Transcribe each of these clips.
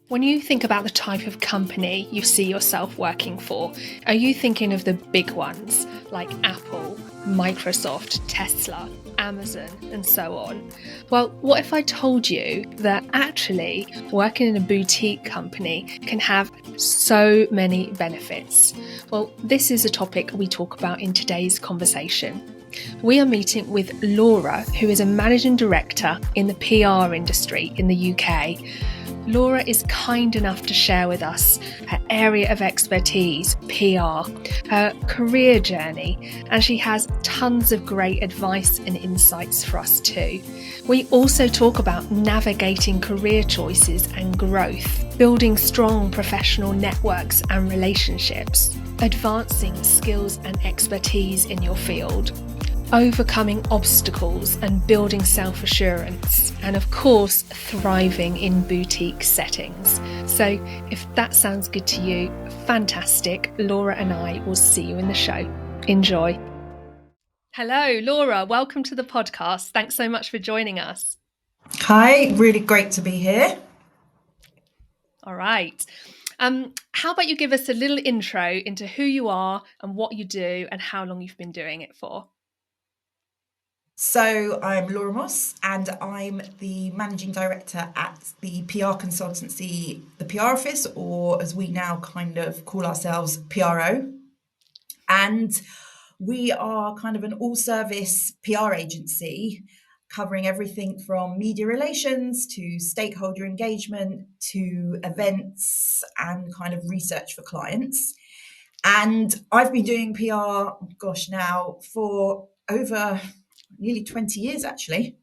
When you think about the type of company you see yourself working for, are you thinking of the big ones like Apple, Microsoft, Tesla, Amazon, and so on? Well, what if I told you that actually working in a boutique company can have so many benefits? Well, this is a topic we talk about in today's conversation. We are meeting with Laura, who is a managing director in the PR industry in the UK. Laura is kind enough to share with us her area of expertise, PR, her career journey, and she has tons of great advice and insights for us too. We also talk about navigating career choices and growth, building strong professional networks and relationships, advancing skills and expertise in your field, overcoming obstacles and building self-assurance, and of course, thriving in boutique settings. So if that sounds good to you, fantastic. Laura and I will see you in the show. Enjoy. Hello, Laura. Welcome to the podcast. Thanks so much for joining us. Hi, really great to be here. All right. How about you give us a little intro into who you are and what you do and how long you've been doing it for? So I'm Laura Moss and I'm the managing director at the PR consultancy, the PR office, or as we now kind of call ourselves, PRO. And we are kind of an all-service PR agency covering everything from media relations to stakeholder engagement to events and kind of research for clients. And I've been doing PR, now for over nearly 20 years, actually.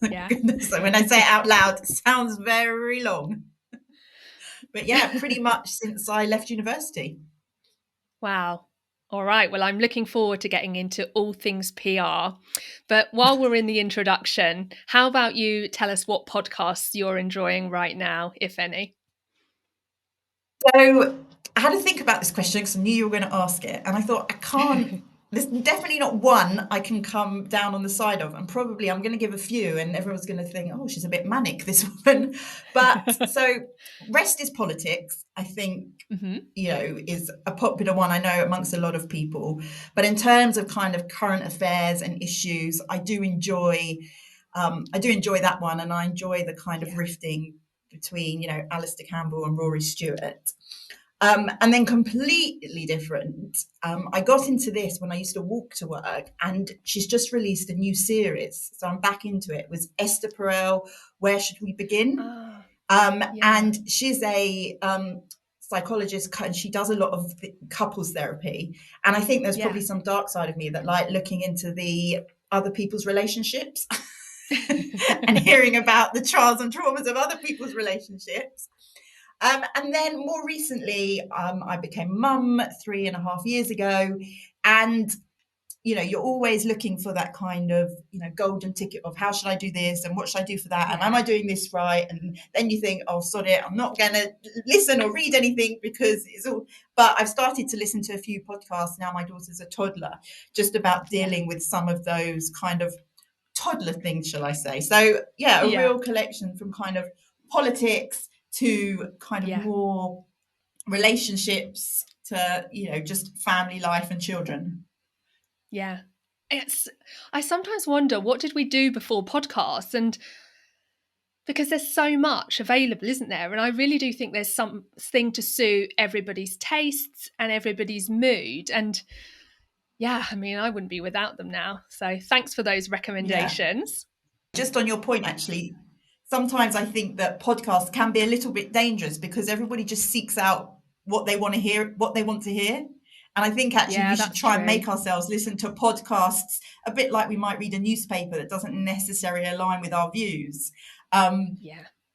Yeah. Goodness, so when I say it out loud, it sounds very long. But yeah, pretty much since I left university. Wow. All right. Well, I'm looking forward to getting into all things PR. But while we're in the introduction, how about you tell us what podcasts you're enjoying right now, if any? So I had to think about this question because I knew you were going to ask it. And I thought, there's definitely not one I can come down on the side of. And probably I'm going to give a few and everyone's going to think, oh, she's a bit manic, this woman. But so Rest is Politics, I think, is a popular one, I know, amongst a lot of people. But in terms of kind of current affairs and issues, I do enjoy that one. And I enjoy the kind of rifting between, Alistair Campbell and Rory Stewart. And then completely different. I got into this when I used to walk to work, and she's just released a new series. So I'm back into it. It was Esther Perel, Where Should We Begin? And she's a psychologist, and she does a lot of couples therapy. And I think there's probably some dark side of me that like looking into the other people's relationships and hearing about the trials and traumas of other people's relationships. And then more recently, I became mum 3.5 years ago. And, you're always looking for that kind of, golden ticket of how should I do this and what should I do for that? And am I doing this right? And then you think, oh, sod it, I'm not going to listen or read anything because it's all. But I've started to listen to a few podcasts now. My daughter's a toddler, just about dealing with some of those kind of toddler things, shall I say. So, a real collection from kind of politics to kind of more relationships to, just family life and children. Yeah. I sometimes wonder, what did we do before podcasts? And because there's so much available, isn't there? And I really do think there's something to suit everybody's tastes and everybody's mood. And I wouldn't be without them now. So thanks for those recommendations. Just on your point, actually, sometimes I think that podcasts can be a little bit dangerous because everybody just seeks out what they want to hear. And I think actually we should try and make ourselves listen to podcasts a bit like we might read a newspaper that doesn't necessarily align with our views. But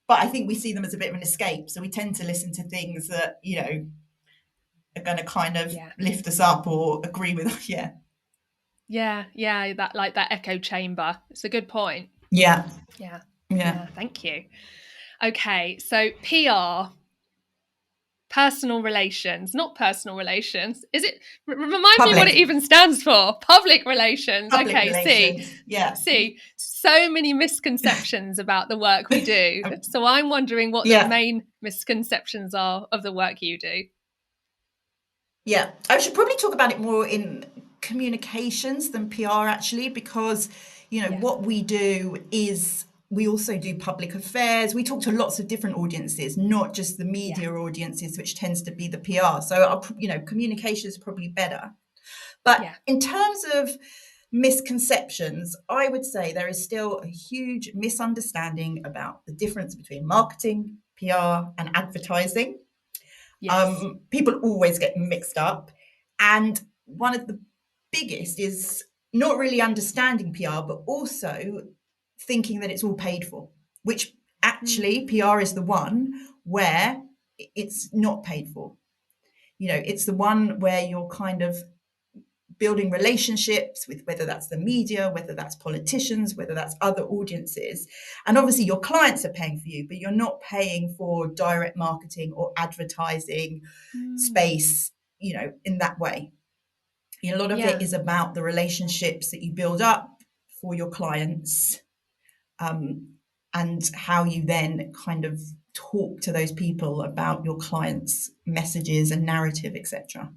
I think we see them as a bit of an escape. So we tend to listen to things that, are going to kind of lift us up or agree with us. That echo chamber. It's a good point. Yeah. Thank you. Okay, so PR, Personal relations, not personal relations. Is it? Remind me what it Public, even stands for. Public relations. public Okay, see, relations. Yeah. so many misconceptions about the work we do. So I'm wondering what the Yeah. main misconceptions are of the work you do. Yeah, I should probably talk about it more in communications than PR actually, because Yeah, what we do is we also do public affairs. We talk to lots of different audiences, not just the yeah, media audiences, which tends to be the PR. So, communication is probably better. But yeah. in terms of misconceptions, I would say there is still a huge misunderstanding about the difference between marketing, PR, and advertising. Yes. People always get mixed up. And one of the biggest is not really understanding PR, but also thinking that it's all paid for, which actually Mm, PR is the one where it's not paid for. It's the one where you're kind of building relationships with, whether that's the media, whether that's politicians, whether that's other audiences. And obviously your clients are paying for you, but you're not paying for direct marketing or advertising mm. space, in that way. A lot of it Yeah, is about the relationships that you build up for your clients, um, and how you then kind of talk to those people about your clients' messages and narrative, etc.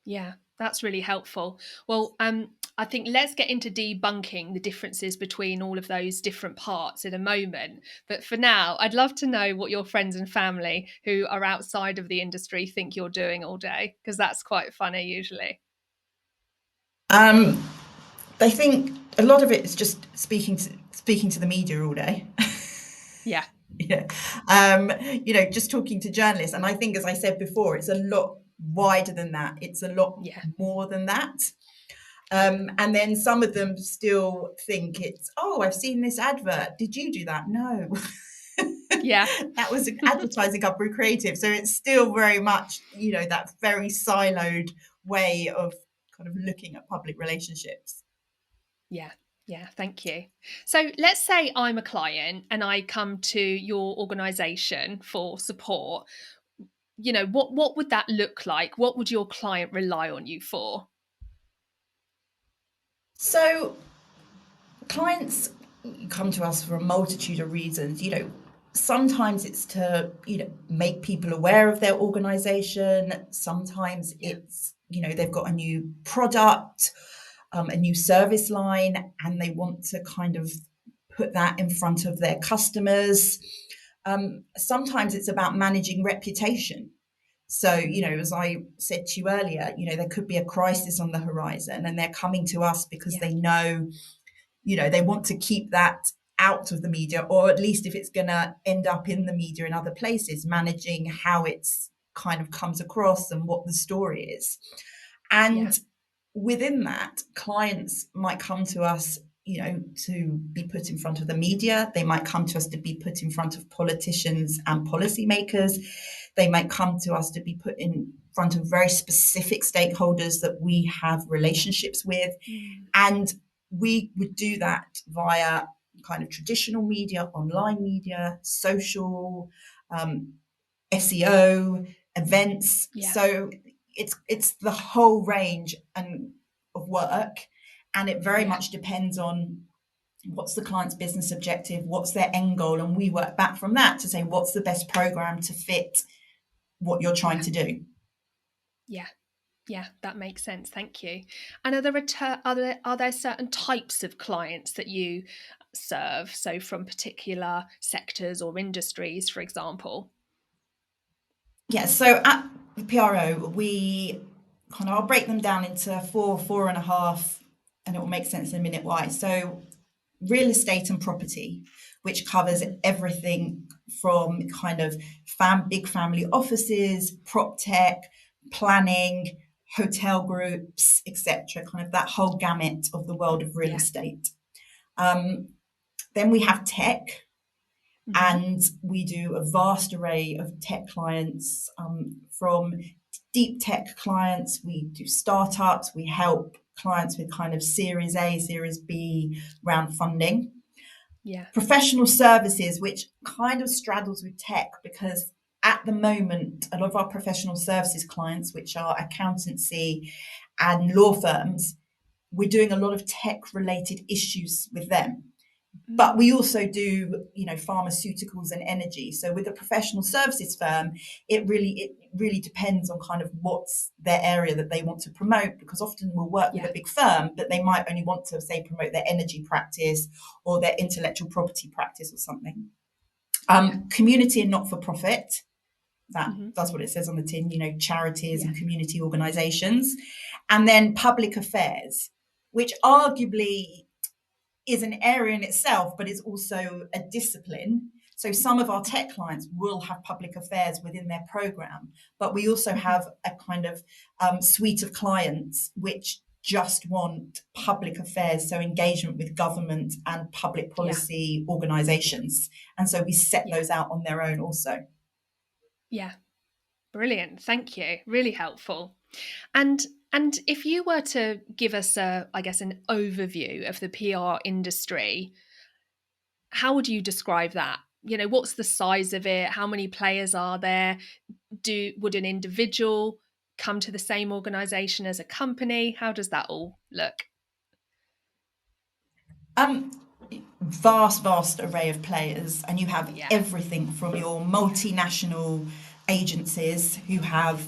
yeah. That's really helpful. Well, I think let's get into debunking the differences between all of those different parts in a moment. But for now, I'd love to know what your friends and family who are outside of the industry think you're doing all day, because that's quite funny usually. Um, they think a lot of it is just speaking to the media all day. Yeah, Yeah. Just talking to journalists. And I think, as I said before, it's a lot wider than that. It's a lot yeah, more than that. yeah, And then some of them still think it's, oh, I've seen this advert. Did you do that? No. yeah. That was an advertising company creative. So it's still very much, that very siloed way of kind of looking at public relationships. Yeah, yeah, thank you. So let's say I'm a client and I come to your organization for support. What would that look like? What would your client rely on you for? So clients come to us for a multitude of reasons. Sometimes it's to make people aware of their organization. Sometimes Yeah, it's they've got a new product, a new service line, and they want to kind of put that in front of their customers. Sometimes it's about managing reputation. So, as I said to you earlier, there could be a crisis on the horizon, and they're coming to us because yeah, they know, they want to keep that out of the media, or at least if it's going to end up in the media in other places, managing how it's kind of comes across and what the story is. yeah, And within that, clients might come to us, to be put in front of the media. They might come to us to be put in front of politicians and policymakers. They might come to us to be put in front of very specific stakeholders that we have relationships with. mm, And we would do that via kind of traditional media, online media, social, um, SEO, events. yeah, So it's the whole range and of work, and it very yeah, much depends on what's the client's business objective, what's their end goal, and we work back from that to say what's the best program to fit what you're trying yeah, to do. yeah. Yeah, that makes sense. Thank you. And are there certain types of clients that you serve? So from particular sectors or industries, for example. Yeah, so at the PRO, we I'll break them down into four and a half, and it will make sense in a minute why. So real estate and property, which covers Mhm. everything from kind of big family offices, prop tech, planning, hotel groups, etc. Kind of that whole gamut of the world of real Yeah. estate. Um, then we have tech, Hmm. and we do a vast array of tech clients, from deep tech clients. We do startups. We help clients with kind of Series A, Series B round funding. Yeah. Professional services, which kind of straddles with tech because at the moment, a lot of our professional services clients, which are accountancy and law firms, we're doing a lot of tech related issues with them. But we also do, pharmaceuticals and energy. So with a professional services firm, it really depends on kind of what's their area that they want to promote, because often we'll work with Yeah. a big firm, but they might only want to, say, promote their energy practice or their intellectual property practice or something. Community and not for profit. That's what it says on the tin, charities Yeah. and community organisations. And then public affairs, which arguably is an area in itself, but is also a discipline. So some of our tech clients will have public affairs within their program, but we also have a kind of suite of clients which just want public affairs, so engagement with government and public policy organisations. And so we set those out on their own also. Yeah. Brilliant. Thank you. Really helpful. And if you were to give us an overview of the PR industry, how would you describe that? What's the size of it? How many players are there? Would an individual come to the same organization as a company? How does that all look? Vast array of players, and you have Yeah. everything from your multinational agencies who have,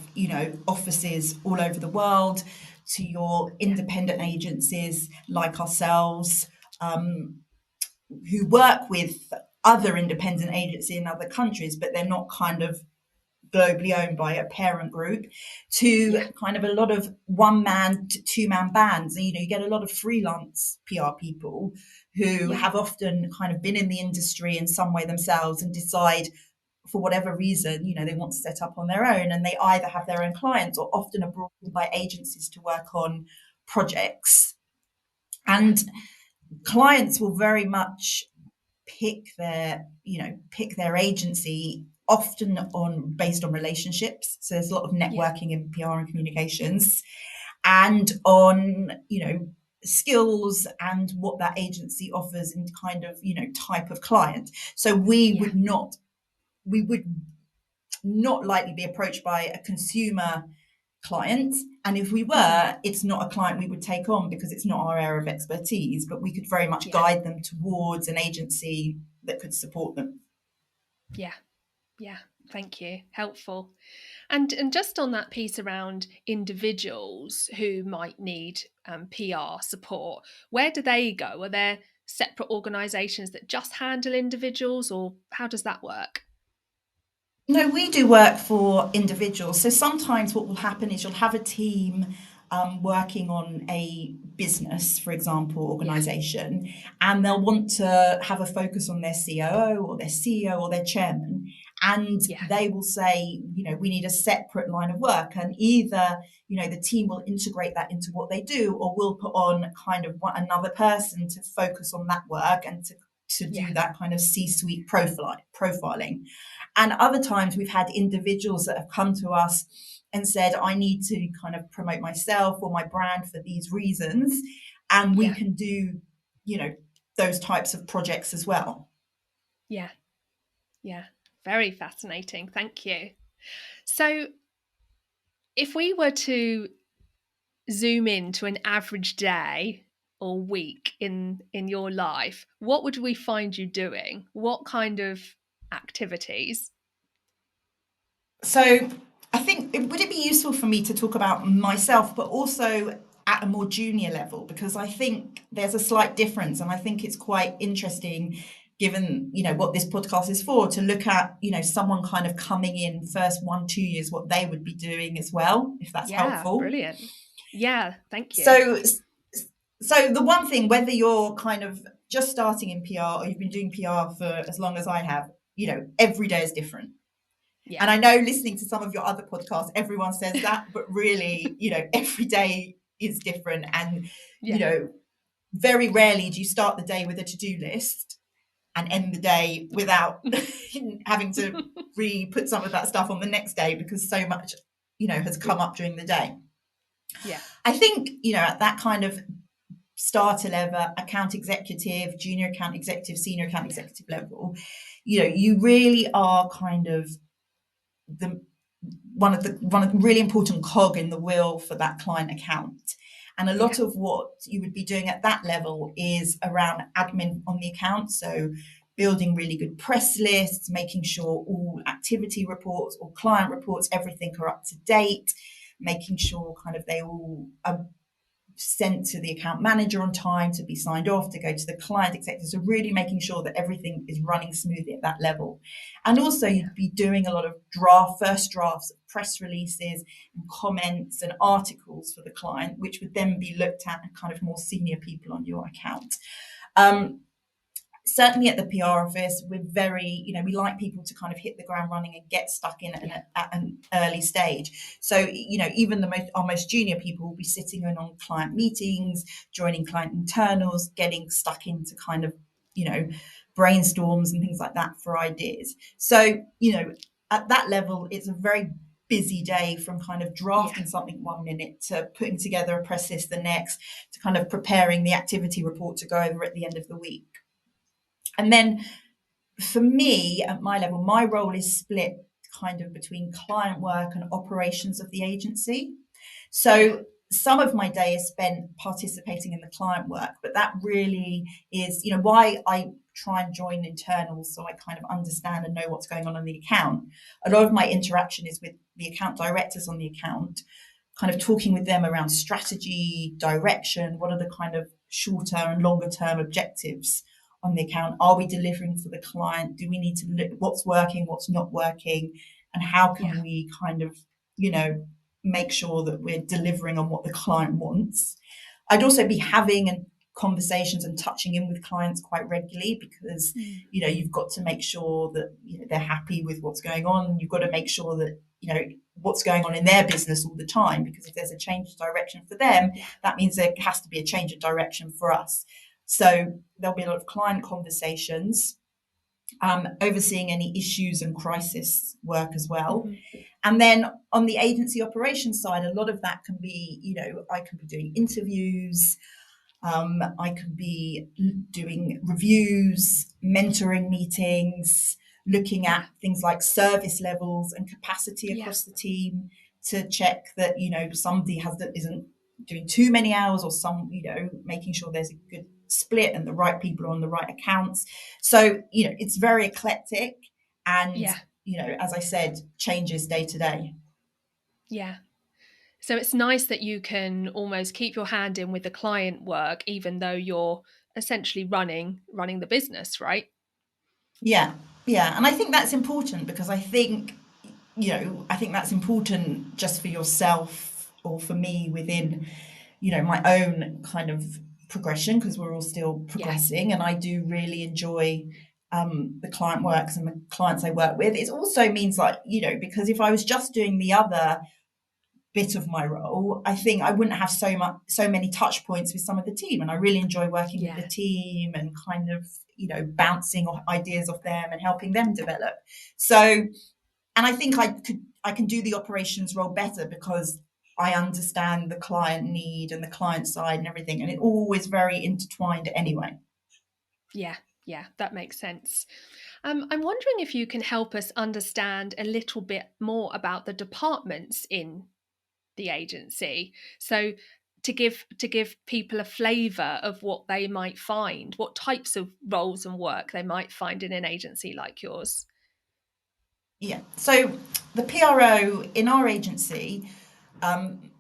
offices all over the world, to your independent agencies like ourselves, who work with other independent agencies in other countries, but they're not kind of globally owned by a parent group, to Yeah. kind of a lot of one man to two man bands. You get a lot of freelance PR people who Yeah. have often kind of been in the industry in some way themselves and decide for whatever reason, they want to set up on their own, and they either have their own clients or often are brought in by agencies to work on projects. Yeah. And clients will very much pick their agency often on based on relationships. So there's a lot of Yeah. networking in PR and communications, and on skills and what that agency offers and kind of type of client. So we Yeah. would not likely be approached by a consumer client, and if we were, it's not a client we would take on because it's not our area of expertise, but we could very much Yeah. guide them towards an agency that could support them. Yeah. Yeah. Thank you. Helpful. And just on that piece around individuals who might need PR support, where do they go? Are there separate organisations that just handle individuals, or how does that work? No, we do work for individuals. So sometimes what will happen is you'll have a team working on a business, for example, Yeah. organization, and they'll want to have a focus on their COO or their CEO or their chairman. And Yeah. they will say, we need a separate line of work. And either, the team will integrate that into what they do, or we'll put on kind of another person to focus on that work and to Yeah. do that kind of C-suite profiling. And other times we've had individuals that have come to us and said, I need to kind of promote myself or my brand for these reasons. And we Yeah. can do, those types of projects as well. Yeah. Yeah. Very fascinating. Thank you. So if we were to zoom in to an average day or week in your life, what would we find you doing? What kind of activities? So I think, would it be useful for me to talk about myself, but also at a more junior level? Because I think there's a slight difference, and I think it's quite interesting, given what this podcast is for, to look at someone kind of coming in first 1-2 years, what they would be doing as well, if that's Yeah, helpful. brilliant. Yeah, thank you. So the one thing, whether you're kind of just starting in PR or you've been doing PR for as long as I have, every day is different. Yeah. And I know, listening to some of your other podcasts, everyone says that, but really, every day is different. And, Yeah. very rarely do you start the day with a to-do list and end the day without having to re-put some of that stuff on the next day, because so much, has come up during the day. Yeah. I think, at that kind of starter level, account executive, junior account executive, senior account executive level, you really are kind of the one of the really important cog in the wheel for that client account. And a Yeah. lot of what you would be doing at that level is around admin on the account. So building really good press lists, making sure all activity reports, all client reports, everything are up to date, making sure kind of they all are sent to the account manager on time to be signed off, to go to the client, etc. So really making sure that everything is running smoothly at that level. And also Yeah. you'd be doing a lot of first drafts of press releases and comments and articles for the client, which would then be looked at and kind of more senior people on your account. Um, Certainly at the PR office, we're very, we like people to kind of hit the ground running and get stuck in Yeah. at an early stage. So, even our most junior people will be sitting in on client meetings, joining client internals, getting stuck into kind of, brainstorms and things like that for ideas. So, at that level, it's a very busy day, from kind of Yeah. drafting something 1 minute to putting together a press list the next, to kind of preparing the activity report to go over at the end of the week. And then for me, at my level, my role is split kind of between client work and operations of the agency. Yeah. So some of my day is spent participating in the client work, but that really is, why I try and join internals, so I kind of understand and know what's going on the account. A lot of my interaction is with the account directors on the account, kind of Yeah. talking with them around strategy, direction, what are the kind of shorter and longer term objectives on the account? Are we delivering for the client? Do we need to look what's working, what's not working, and how Yeah. can we kind of, make sure that we're delivering on what the client wants? I'd also be having conversations and touching in with clients quite regularly, because Mm. you've got to make sure that they're happy with what's going on. You've got to make sure that what's going on in their business all the time, because if there's a change of direction for them, Yeah. that means there has to be a change of direction for us. So there'll be a lot of client conversations, overseeing any issues and crisis work as well. Mm-hmm. And then on the agency operations side, a lot of that can be, I can be doing interviews, I can be doing reviews, mentoring meetings, looking Yeah. at things like service levels and capacity Yeah. across the team, to check that somebody isn't doing too many hours, or making sure there's a good split and the right people are on the right accounts. So it's very eclectic, and Yeah. as I said, changes day to day. Yeah. So it's nice that you can almost keep your hand in with the client work, even though you're essentially running the business, right? Yeah, yeah, and I think that's important, because I think that's important just for yourself, or for me within, my own kind of progression, because we're all still Yeah. progressing, and I do really enjoy the client works and the clients I work with. It also means, like, because if I was just doing the other bit of my role, I think I wouldn't have so many touch points with some of the team. And I really enjoy working with Yeah. the team and kind of, bouncing off ideas off them and helping them develop. So, and I think I can do the operations role better, because I understand the client need and the client side and everything, and it always very intertwined anyway. Yeah. Yeah. That makes sense. I'm wondering if you can help us understand a little bit more about the departments in the agency. So to give people a flavour of what they might find, what types of roles and work they might find in an agency like yours. Yeah. So the PRO in our agency,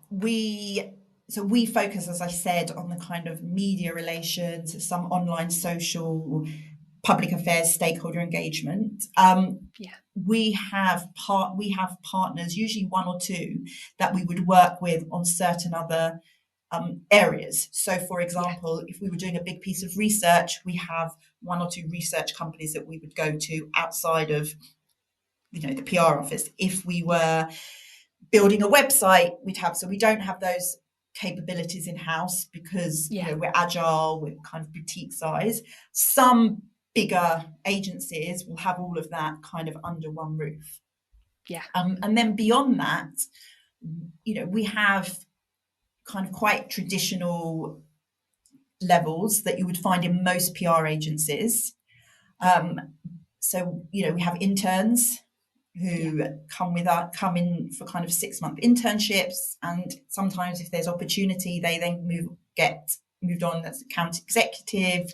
we focus, as I said, on the kind of media relations, some online social, public affairs, stakeholder engagement. Yeah. We have partners, usually one or two, that we would work with on certain other areas. So, for Yeah. example, if we were doing a big piece of research, we have one or two research companies that we would go to outside of the PR office. If we Yeah. were building a website, we don't have those capabilities in house, because Yeah. we're agile, we're kind of boutique size. Some bigger agencies will have all of that kind of under one roof. Yeah. And then beyond that, we have kind of quite traditional levels that you would find in most PR agencies. Yeah. Um, so we have interns, who come in for kind of 6-month internships, and sometimes if there's opportunity, they then get moved on as account executive,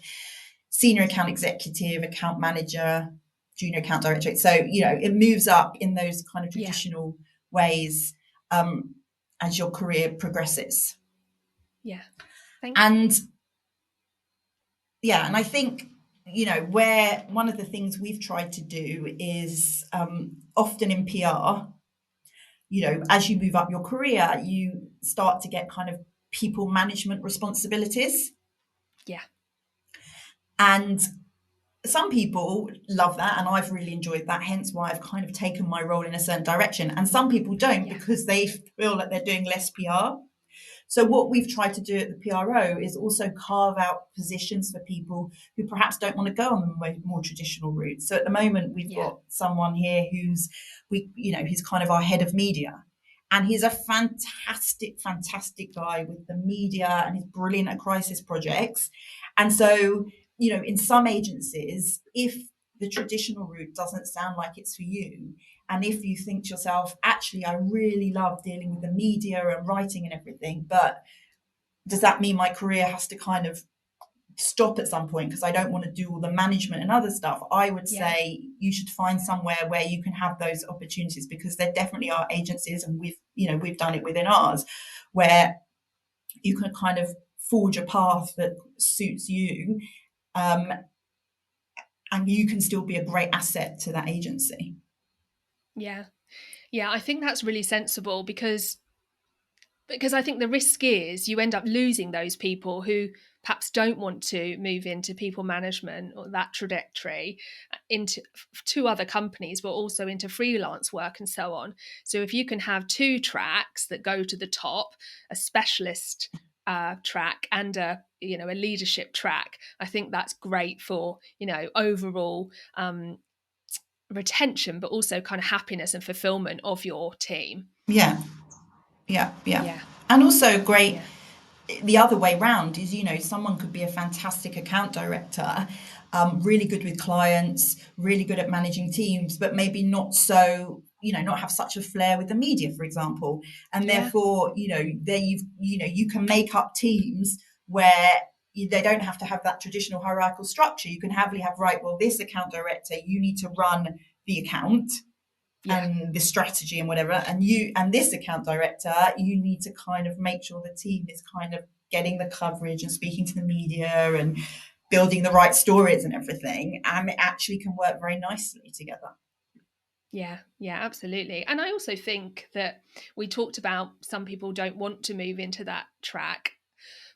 senior account executive, account manager, junior account director. So it moves up in those kind of traditional ways as your career progresses. Thank you. And I think where one of the things we've tried to do is often in PR, as you move up your career, you start to get kind of people management responsibilities. And some people love that, and I've really enjoyed that, hence why I've kind of taken my role in a certain direction. And some people don't because they feel that they're doing less PR. So what we've tried to do at the PRO is also carve out positions for people who perhaps don't want to go on the more traditional route. So at the moment, we've got someone here he's kind of our head of media. And he's a fantastic, fantastic guy with the media, and he's brilliant at crisis projects. And so, in some agencies, if the traditional route doesn't sound like it's for you, and if you think to yourself, actually, I really love dealing with the media and writing and everything, but does that mean my career has to kind of stop at some point because I don't want to do all the management and other stuff? I would say you should find somewhere where you can have those opportunities, because there definitely are agencies, and we've done it within ours, where you can kind of forge a path that suits you, and you can still be a great asset to that agency. I think that's really sensible, because I think the risk is you end up losing those people who perhaps don't want to move into people management or that trajectory into to other companies, but also into freelance work and so on. So if you can have 2 tracks that go to the top, a specialist track and a leadership track, I think that's great for overall retention, but also kind of happiness and fulfillment of your team. Yeah. And also great. The other way round is, someone could be a fantastic account director, really good with clients, really good at managing teams, but maybe not so, not have such a flair with the media, for example. And therefore, there you can make up teams where they don't have to have that traditional hierarchical structure. You can happily have, this account director, you need to run the account and the strategy and whatever, and this account director, you need to kind of make sure the team is kind of getting the coverage and speaking to the media and building the right stories and everything, and it actually can work very nicely together. Yeah, absolutely. And I also think that we talked about some people don't want to move into that track.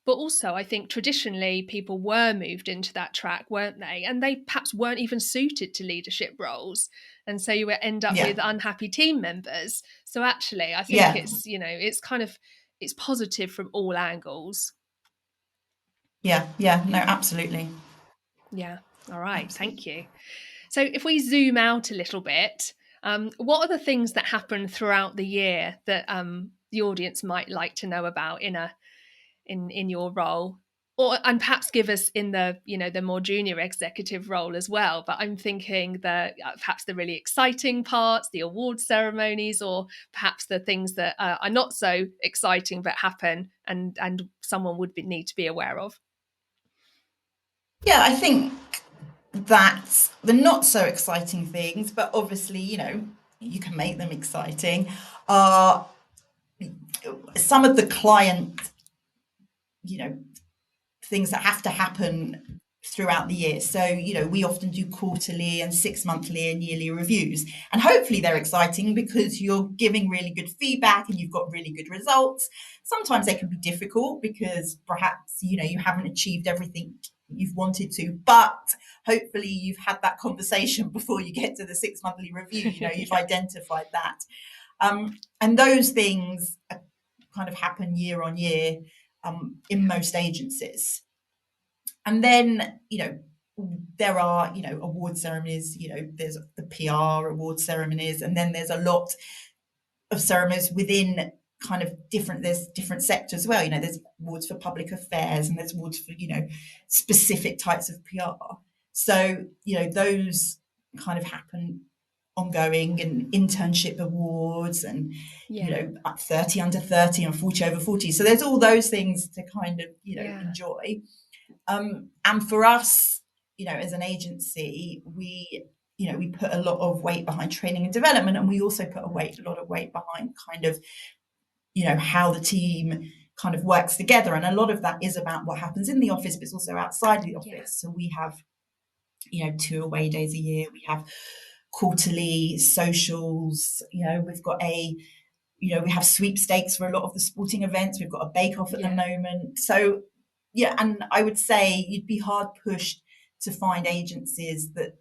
But also, I think traditionally people were moved into that track, weren't they? And they perhaps weren't even suited to leadership roles. And so you end up with unhappy team members. So actually, I think it's, it's kind of, it's positive from all angles. No, absolutely. Yeah. All right. Absolutely. Thank you. So if we zoom out a little bit, what are the things that happen throughout the year that the audience might like to know about in your role, and perhaps give us in the the more junior executive role as well? But I'm thinking that perhaps the really exciting parts, the award ceremonies, or perhaps the things that are not so exciting but happen and someone would need to be aware of. I think that the not so exciting things, but obviously you can make them exciting, are some of the client things that have to happen throughout the year. So, we often do quarterly and 6-monthly and yearly reviews. And hopefully they're exciting because you're giving really good feedback and you've got really good results. Sometimes they can be difficult because perhaps, you haven't achieved everything you've wanted to, but hopefully you've had that conversation before you get to the 6-monthly review. You've identified that. And those things kind of happen year on year in most agencies. And then, there are, award ceremonies, there's the PR award ceremonies, and then there's a lot of ceremonies within kind of there's different sectors as well. There's awards for public affairs and there's awards for, specific types of PR. So, those kind of happen ongoing and internship awards and Yeah. 30 under 30 and 40 over 40. So there's all those things to kind of Yeah. enjoy. And for us, as an agency, we put a lot of weight behind training and development, and we also put a lot of weight behind kind of how the team kind of works together. And a lot of that is about what happens in the office, but it's also outside the Yeah. office. So we have 2 away days a year. We have quarterly socials. We've got we have sweepstakes for a lot of the sporting events. We've got a bake off at the Yeah. moment. So yeah, and I would say you'd be hard pushed to find agencies that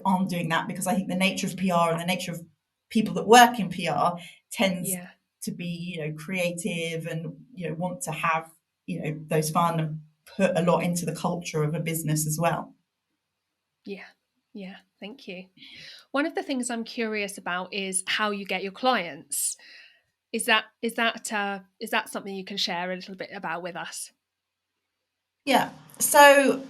aren't doing that, because I think the nature of PR and the nature of people that work in PR tends Yeah. to be creative and want to have those fun and put a lot into the culture of a business as well. Yeah. Yeah. Thank you. One of the things I'm curious about is how you get your clients. Is that something you can share a little bit about with us? Yeah. So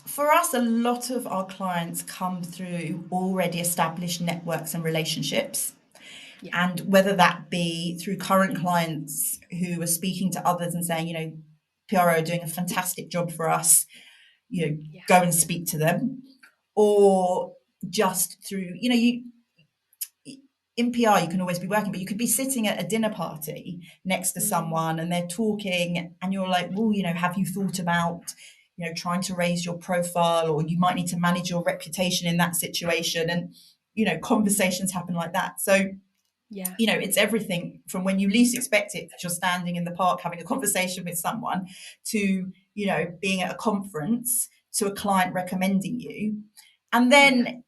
for us, a lot of our clients come through already established networks and relationships. Yeah. And whether that be through current clients who are speaking to others and saying, PRO are doing a fantastic job for us, Yeah. go and speak to them, or just through, in PR, you can always be working, but you could be sitting at a dinner party next to someone and they're talking, and you're like, well, have you thought about, trying to raise your profile, or you might need to manage your reputation in that situation. And, conversations happen like that. So, Yeah. it's everything from when you least expect it, that you're standing in the park having a conversation with someone, to, being at a conference, to a client recommending you. And Yeah.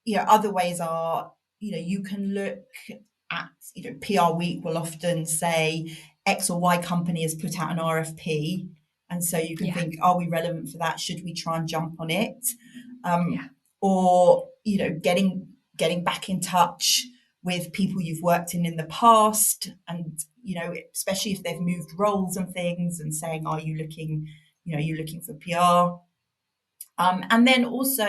then other ways are, you can look at, PR Week will often say X or Y company has put out an RFP. And so you can Yeah. think, are we relevant for that? Should we try and jump on it? Yeah. Or, getting back in touch with people you've worked in the past, and, especially if they've moved roles and things, and saying, are you looking, you looking for PR? And then also,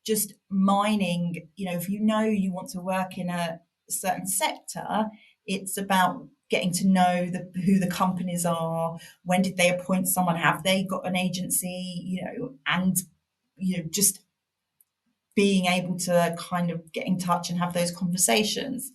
just mining, if you want to work in a certain sector, it's about getting to know who the companies are, when did they appoint someone, have they got an agency, and, just being able to kind of get in touch and have those conversations.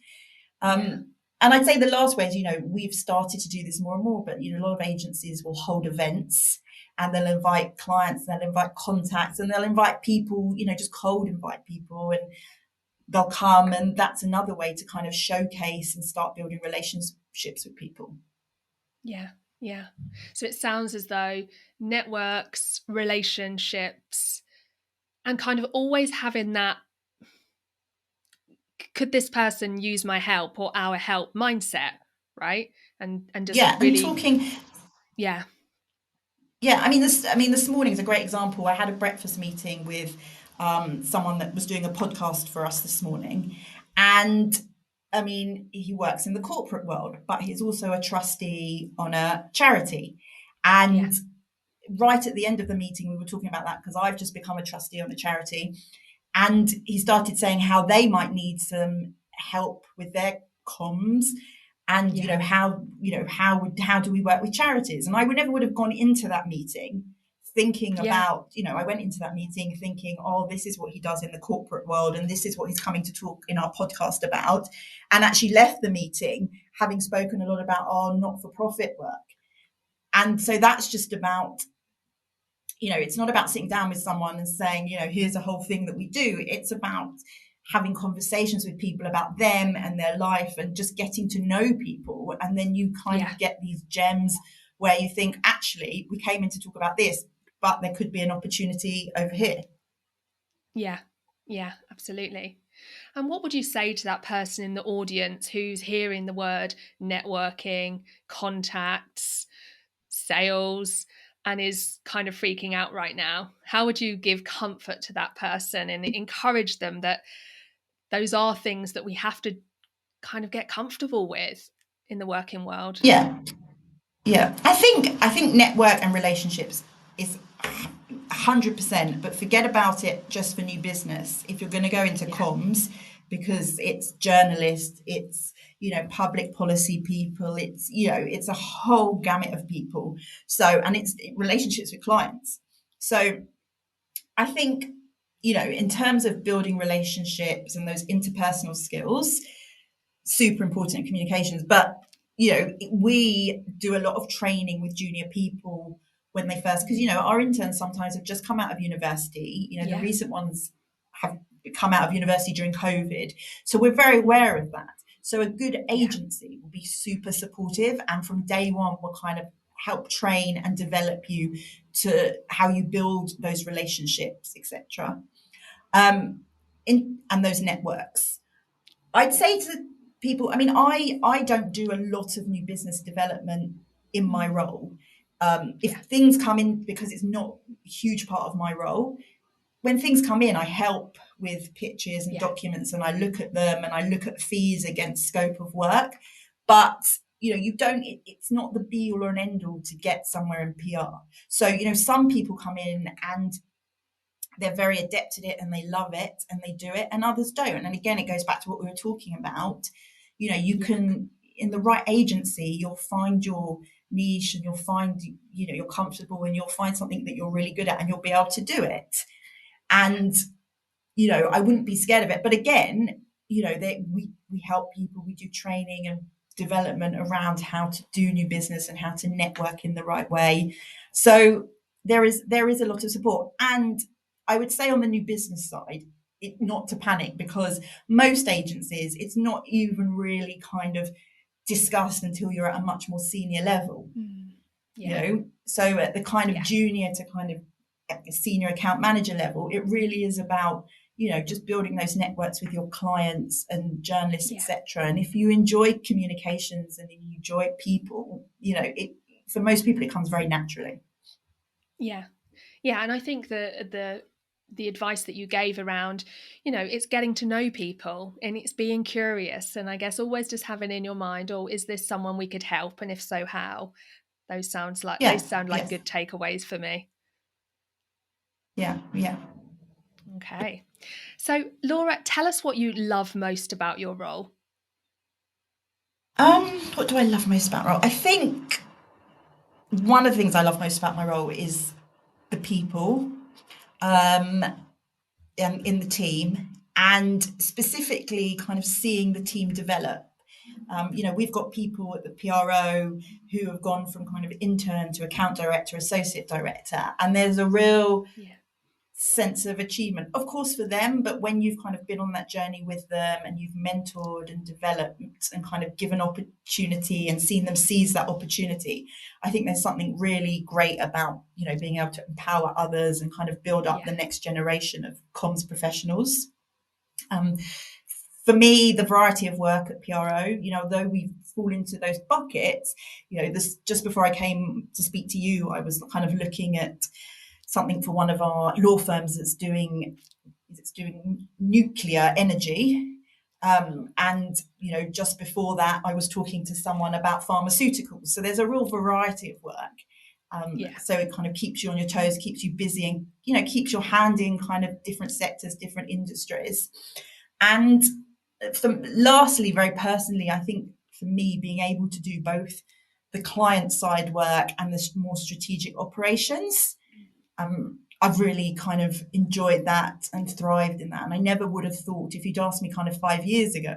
Yeah. And I'd say the last way is, we've started to do this more and more, but, a lot of agencies will hold events, and they'll invite clients, they'll invite contacts, and they'll invite people, just cold invite people, and they'll come. And that's another way to kind of showcase and start building relationships with people. Yeah. Yeah. So it sounds as though networks, relationships, and kind of always having that, could this person use my help or our help mindset, right? And just Yeah, and really, talking. yeah. Yeah, I mean, this morning is a great example. I had a breakfast meeting with someone that was doing a podcast for us this morning, and I mean, he works in the corporate world, but he's also a trustee on a charity. Yeah. And right at the end of the meeting, we were talking about that, because I've just become a trustee on a charity, and he started saying how they might need some help with their comms, and Yeah. how do we work with charities. And I would never would have gone into that meeting thinking Yeah. about, I went into that meeting thinking, oh, this is what he does in the corporate world, and this is what he's coming to talk in our podcast about, and actually left the meeting having spoken a lot about our not-for-profit work. And so that's just about, it's not about sitting down with someone and saying, here's a whole thing that we do. It's about having conversations with people about them and their life, and just getting to know people. And then you kind Yeah. of get these gems where you think, actually, we came in to talk about this, but there could be an opportunity over here. Yeah. Yeah. Absolutely. And what would you say to that person in the audience who's hearing the word networking, contacts, sales, and is kind of freaking out right now? How would you give comfort to that person and encourage them that those are things that we have to kind of get comfortable with in the working world? Yeah. Yeah. I think network and relationships is 100%, but forget about it just for new business. If you're going to go into Yeah. comms, because it's journalists, it's, public policy people, it's, it's a whole gamut of people. So, and it's relationships with clients. So I think, in terms of building relationships and those interpersonal skills, super important in communications. But we do a lot of training with junior people when they first, because our interns sometimes have just come out of university. The Yeah. recent ones have come out of university during COVID, so we're very aware of that. So a good agency will be super supportive, and from day one will kind of help train and develop you to how you build those relationships, etc. And those networks. I'd say to people, I mean, I don't do a lot of new business development in my role. If things come in, because it's not a huge part of my role, when things come in, I help with pitches and documents, and I look at them and I look at fees against scope of work. But it's not the be all or an end all to get somewhere in PR. So some people come in and they're very adept at it and they love it and they do it, and others don't. And again, it goes back to what we were talking about. You can, in the right agency, you'll find your niche, and you'll find, you're comfortable, and you'll find something that you're really good at, and you'll be able to do it. And I wouldn't be scared of it. But again, we help people, we do training and development around how to do new business and how to network in the right way. So there is a lot of support. And I would say on the new business side, not to panic, because most agencies, it's not even really kind of discussed until you're at a much more senior level. So at the kind of junior to kind of senior account manager level, it really is about just building those networks with your clients and journalists, etc. And if you enjoy communications and you enjoy people, it, for most people, it comes very naturally. And I think the advice that you gave around, it's getting to know people and it's being curious, and I guess always just having in your mind, oh, is this someone we could help, and if so, how? Those sound like good takeaways for me. Yeah. Okay. So, Laura, tell us what you love most about your role. What do I love most about my role? I think one of the things I love most about my role is the people in the team, and specifically kind of seeing the team develop. We've got people at the PRO who have gone from kind of intern to account director, associate director, and there's a real sense of achievement, of course, for them. But when you've kind of been on that journey with them and you've mentored and developed and kind of given opportunity and seen them seize that opportunity, I think there's something really great about, being able to empower others and kind of build up the next generation of comms professionals. For me, the variety of work at PRO, though we fall into those buckets, just before I came to speak to you, I was kind of looking at something for one of our law firms that's doing nuclear energy. And just before that, I was talking to someone about pharmaceuticals. So there's a real variety of work. So it kind of keeps you on your toes, keeps you busy, and keeps your hand in kind of different sectors, different industries. And lastly, very personally, I think for me, being able to do both the client side work and the more strategic operations, I've really kind of enjoyed that and thrived in that. And I never would have thought, if you'd asked me kind of 5 years ago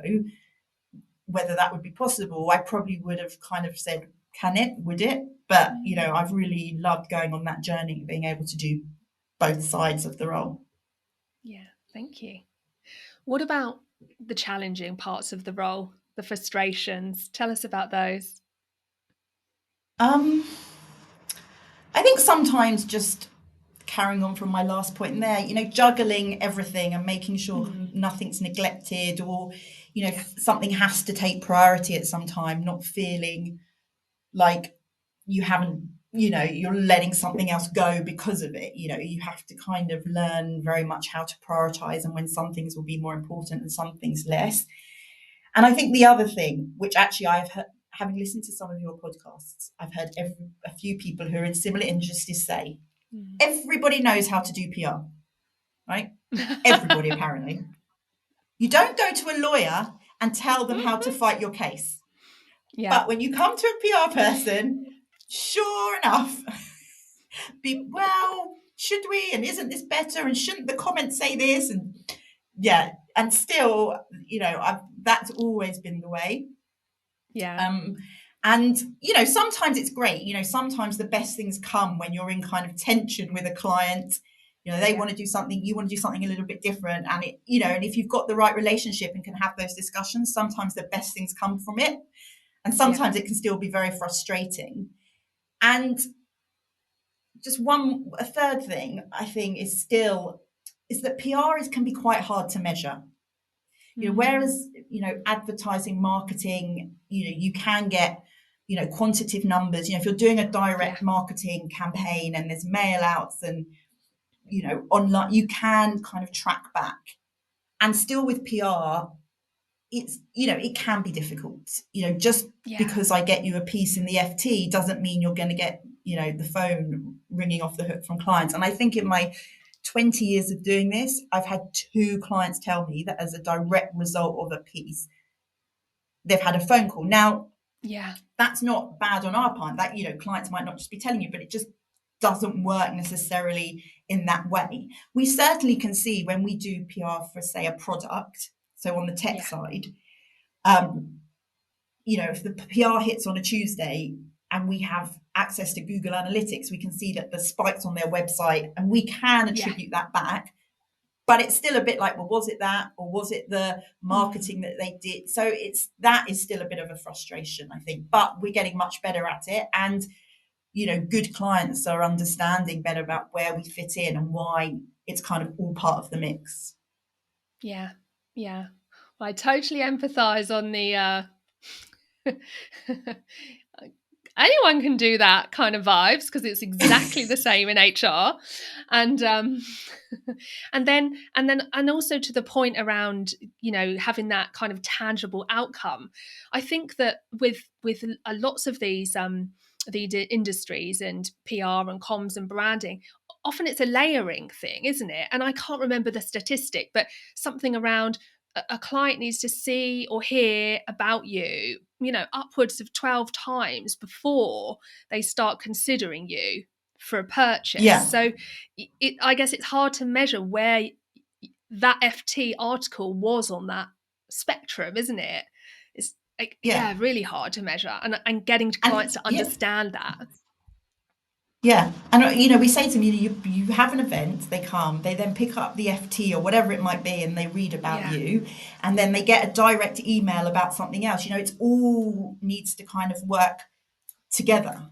whether that would be possible, I probably would have kind of said, would it? But, I've really loved going on that journey, being able to do both sides of the role. Yeah, thank you. What about the challenging parts of the role, the frustrations? Tell us about those. I think sometimes, just carrying on from my last point in there, juggling everything and making sure nothing's neglected, or, something has to take priority at some time, not feeling like you haven't, you're letting something else go because of it. You have to kind of learn very much how to prioritize, and when some things will be more important and some things less. And I think the other thing, which actually I've heard, having listened to some of your podcasts, I've heard a few people who are in similar industries say, Everybody knows how to do PR, right? Everybody, apparently. You don't go to a lawyer and tell them how to fight your case. Yeah. But when you come to a PR person, sure enough, well, should we? And isn't this better? And shouldn't the comments say this? And yeah, and still, that's always been the way. Yeah. And sometimes it's great. Sometimes the best things come when you're in kind of tension with a client. They want to do something, you want to do something a little bit different, and and if you've got the right relationship and can have those discussions, sometimes the best things come from it, and sometimes it can still be very frustrating. And just a third thing I think is that PR can be quite hard to measure. Whereas advertising, marketing, you can get quantitative numbers. If you're doing a direct marketing campaign and there's mail outs and online, you can kind of track back. And still with PR, it can be difficult. Just because I get you a piece in the FT doesn't mean you're going to get the phone ringing off the hook from clients. And I think in my 20 years of doing this, I've had 2 clients tell me that as a direct result of a piece, they've had a phone call. Now, that's not bad on our part. That, clients might not just be telling you, but it just doesn't work necessarily in that way. We certainly can see when we do PR for, say, a product, so on the tech side, if the PR hits on a Tuesday and we have access to Google Analytics, we can see that the spikes on their website, and we can attribute that back. But it's still a bit like, well, was it that, or was it the marketing that they did? So that is still a bit of a frustration, I think. But we're getting much better at it, and good clients are understanding better about where we fit in and why it's kind of all part of the mix. Yeah. Well, I totally empathise on the anyone can do that kind of vibes, because it's exactly the same in HR. And and also to the point around having that kind of tangible outcome. I think that with lots of these the industries and PR and comms and branding, often it's a layering thing, isn't it? And I can't remember the statistic, but something around a client needs to see or hear about you, upwards of 12 times before they start considering you for a purchase. Yeah. So I guess it's hard to measure where that FT article was on that spectrum, isn't it? It's really hard to measure, and getting to clients to understand that. Yeah, and we say to them, you have an event, they come, they then pick up the FT or whatever it might be, and they read about you, and then they get a direct email about something else. It's all needs to kind of work together.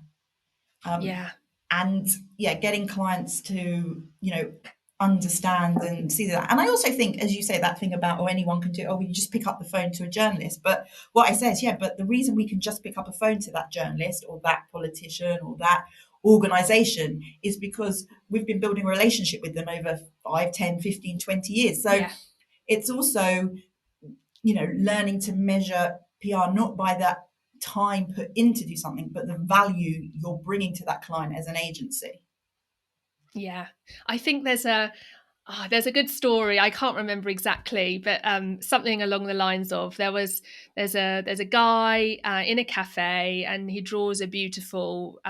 And getting clients to understand and see that. And I also think, as you say, that thing about anyone can do it, we can just pick up the phone to a journalist. But what I say is, but the reason we can just pick up a phone to that journalist or that politician or that organization is because we've been building a relationship with them over 5, 10, 15, 20 years. So it's also learning to measure PR not by that time put in to do something, but the value you're bringing to that client as an agency. I think there's a good story. I can't remember exactly, but something along the lines of there's a guy in a cafe, and he draws a beautiful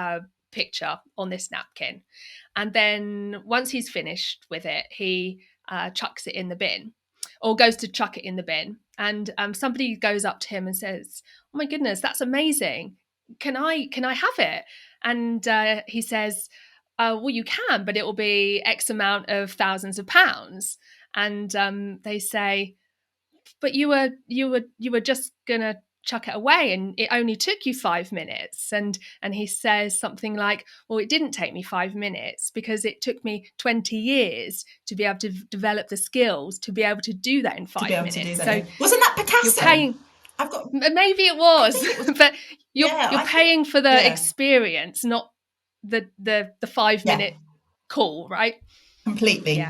picture on this napkin, and then once he's finished with it, he chucks it in the bin, or goes to chuck it in the bin, and somebody goes up to him and says, "Oh my goodness, that's amazing! Can I have it?" And he says, well, you can, but it will be X amount of thousands of pounds. And they say, but you were just gonna chuck it away, and it only took you 5 minutes. And he says something like, well, it didn't take me 5 minutes because it took me 20 years to be able to develop the skills to be able to do that in 5 minutes. So wasn't that Picasso? You're paying. Maybe it was, but you're paying for the experience, not the 5 minute call, right? Completely.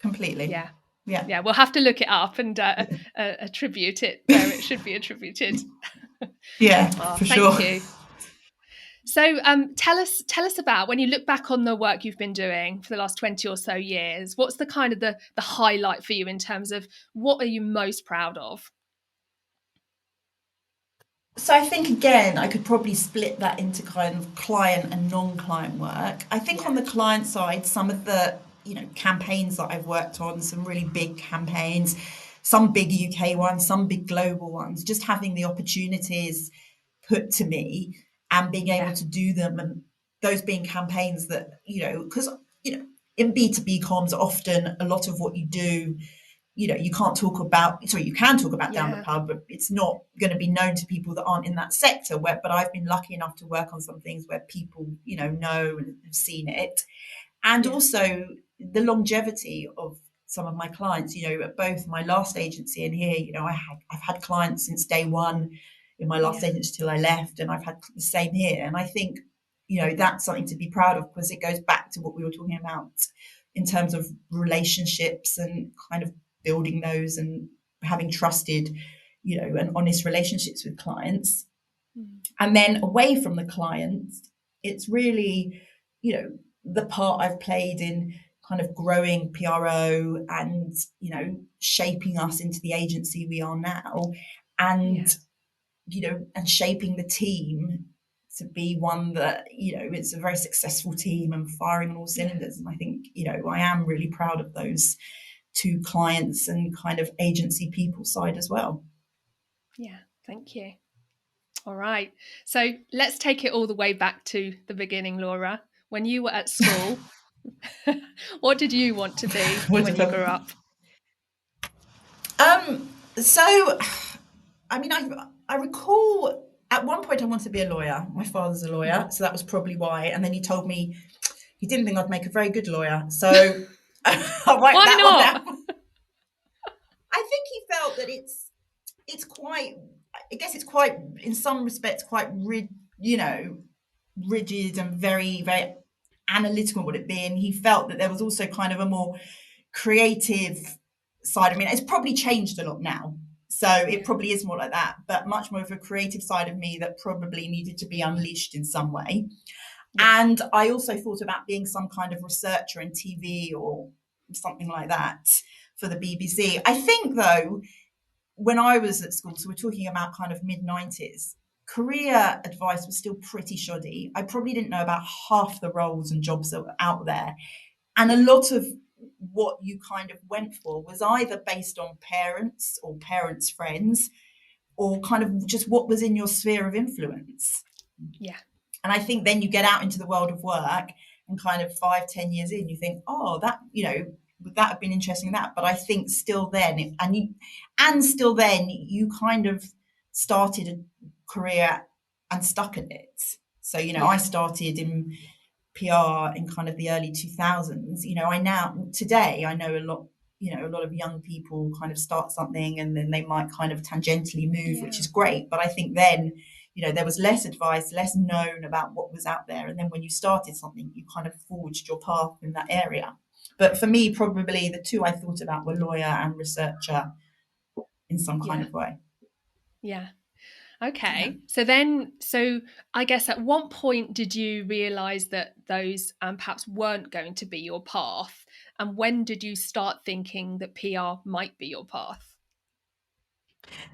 We'll have to look it up and attribute it where it should be attributed. For sure. Thank you. So tell us about when you look back on the work you've been doing for the last 20 or so years, what's the kind of the highlight for you in terms of what are you most proud of? So I think again, I could probably split that into kind of client and non-client work. I think Yeah. on the client side, some of the campaigns that I've worked on, some really big campaigns, some big UK ones, some big global ones, just having the opportunities put to me and being able Yeah. to do them, and those being campaigns that because in B2B comms, often a lot of what you do, you can't talk about, sorry, you can talk about down the Yeah. pub, but it's not going to be known to people that aren't in that sector. But I've been lucky enough to work on some things where people know and have seen it, and Yeah. also the longevity of some of my clients. At both my last agency and here, I've had clients since day one in my last Yeah. agency till I left, and I've had the same here. And I think that's something to be proud of, because it goes back to what we were talking about in terms of relationships and kind of building those and having trusted and honest relationships with clients. Mm. And then away from the clients, it's really, the part I've played in kind of growing PRO and, shaping us into the agency we are now, and, Yeah. and shaping the team to be one that, it's a very successful team and firing on all Yeah. cylinders. And I think, I am really proud of those two clients and kind of agency people side as well. Yeah. Thank you. All right. So let's take it all the way back to the beginning, Laura. When you were at school, what did you want to be What when did you grew up? So, I mean, I recall at one point I wanted to be a lawyer. My father's a lawyer, so that was probably why. And then he told me he didn't think I'd make a very good lawyer, so I'll write Why that one not? down. I think he felt that it's quite. I guess it's quite, in some respects, quite rigid and very very analytical. Would it be? And he felt that there was also kind of a more creative side. I mean, it's probably changed a lot now. So it Yeah. probably is more like that, but much more of a creative side of me that probably needed to be unleashed in some way. Yeah. And I also thought about being some kind of researcher in TV or something like that for the BBC. I think, though, when I was at school, so we're talking about kind of mid 90s, career advice was still pretty shoddy. I probably didn't know about half the roles and jobs that were out there. And a Yeah. lot of what you kind of went for was either based on parents or parents' friends, or kind of just what was in your sphere of influence. Yeah. And I think then you get out into the world of work, and kind of 5, 10 years in, you think, oh, that, would that have been interesting, that. But I think still then, and still then, you kind of started a career and stuck at it. So, I Yeah. started in PR in kind of the early 2000s. Today I know a lot of young people kind of start something and then they might kind of tangentially move, which Yeah. is great. But I think then, there was less advice, less known about what was out there. And then when you started something, you kind of forged your path in that area. But for me, probably the two I thought about were lawyer and researcher in some kind Yeah. of way. Yeah. Yeah. Okay. So I guess at what point did you realize that those perhaps weren't going to be your path? And when did you start thinking that PR might be your path?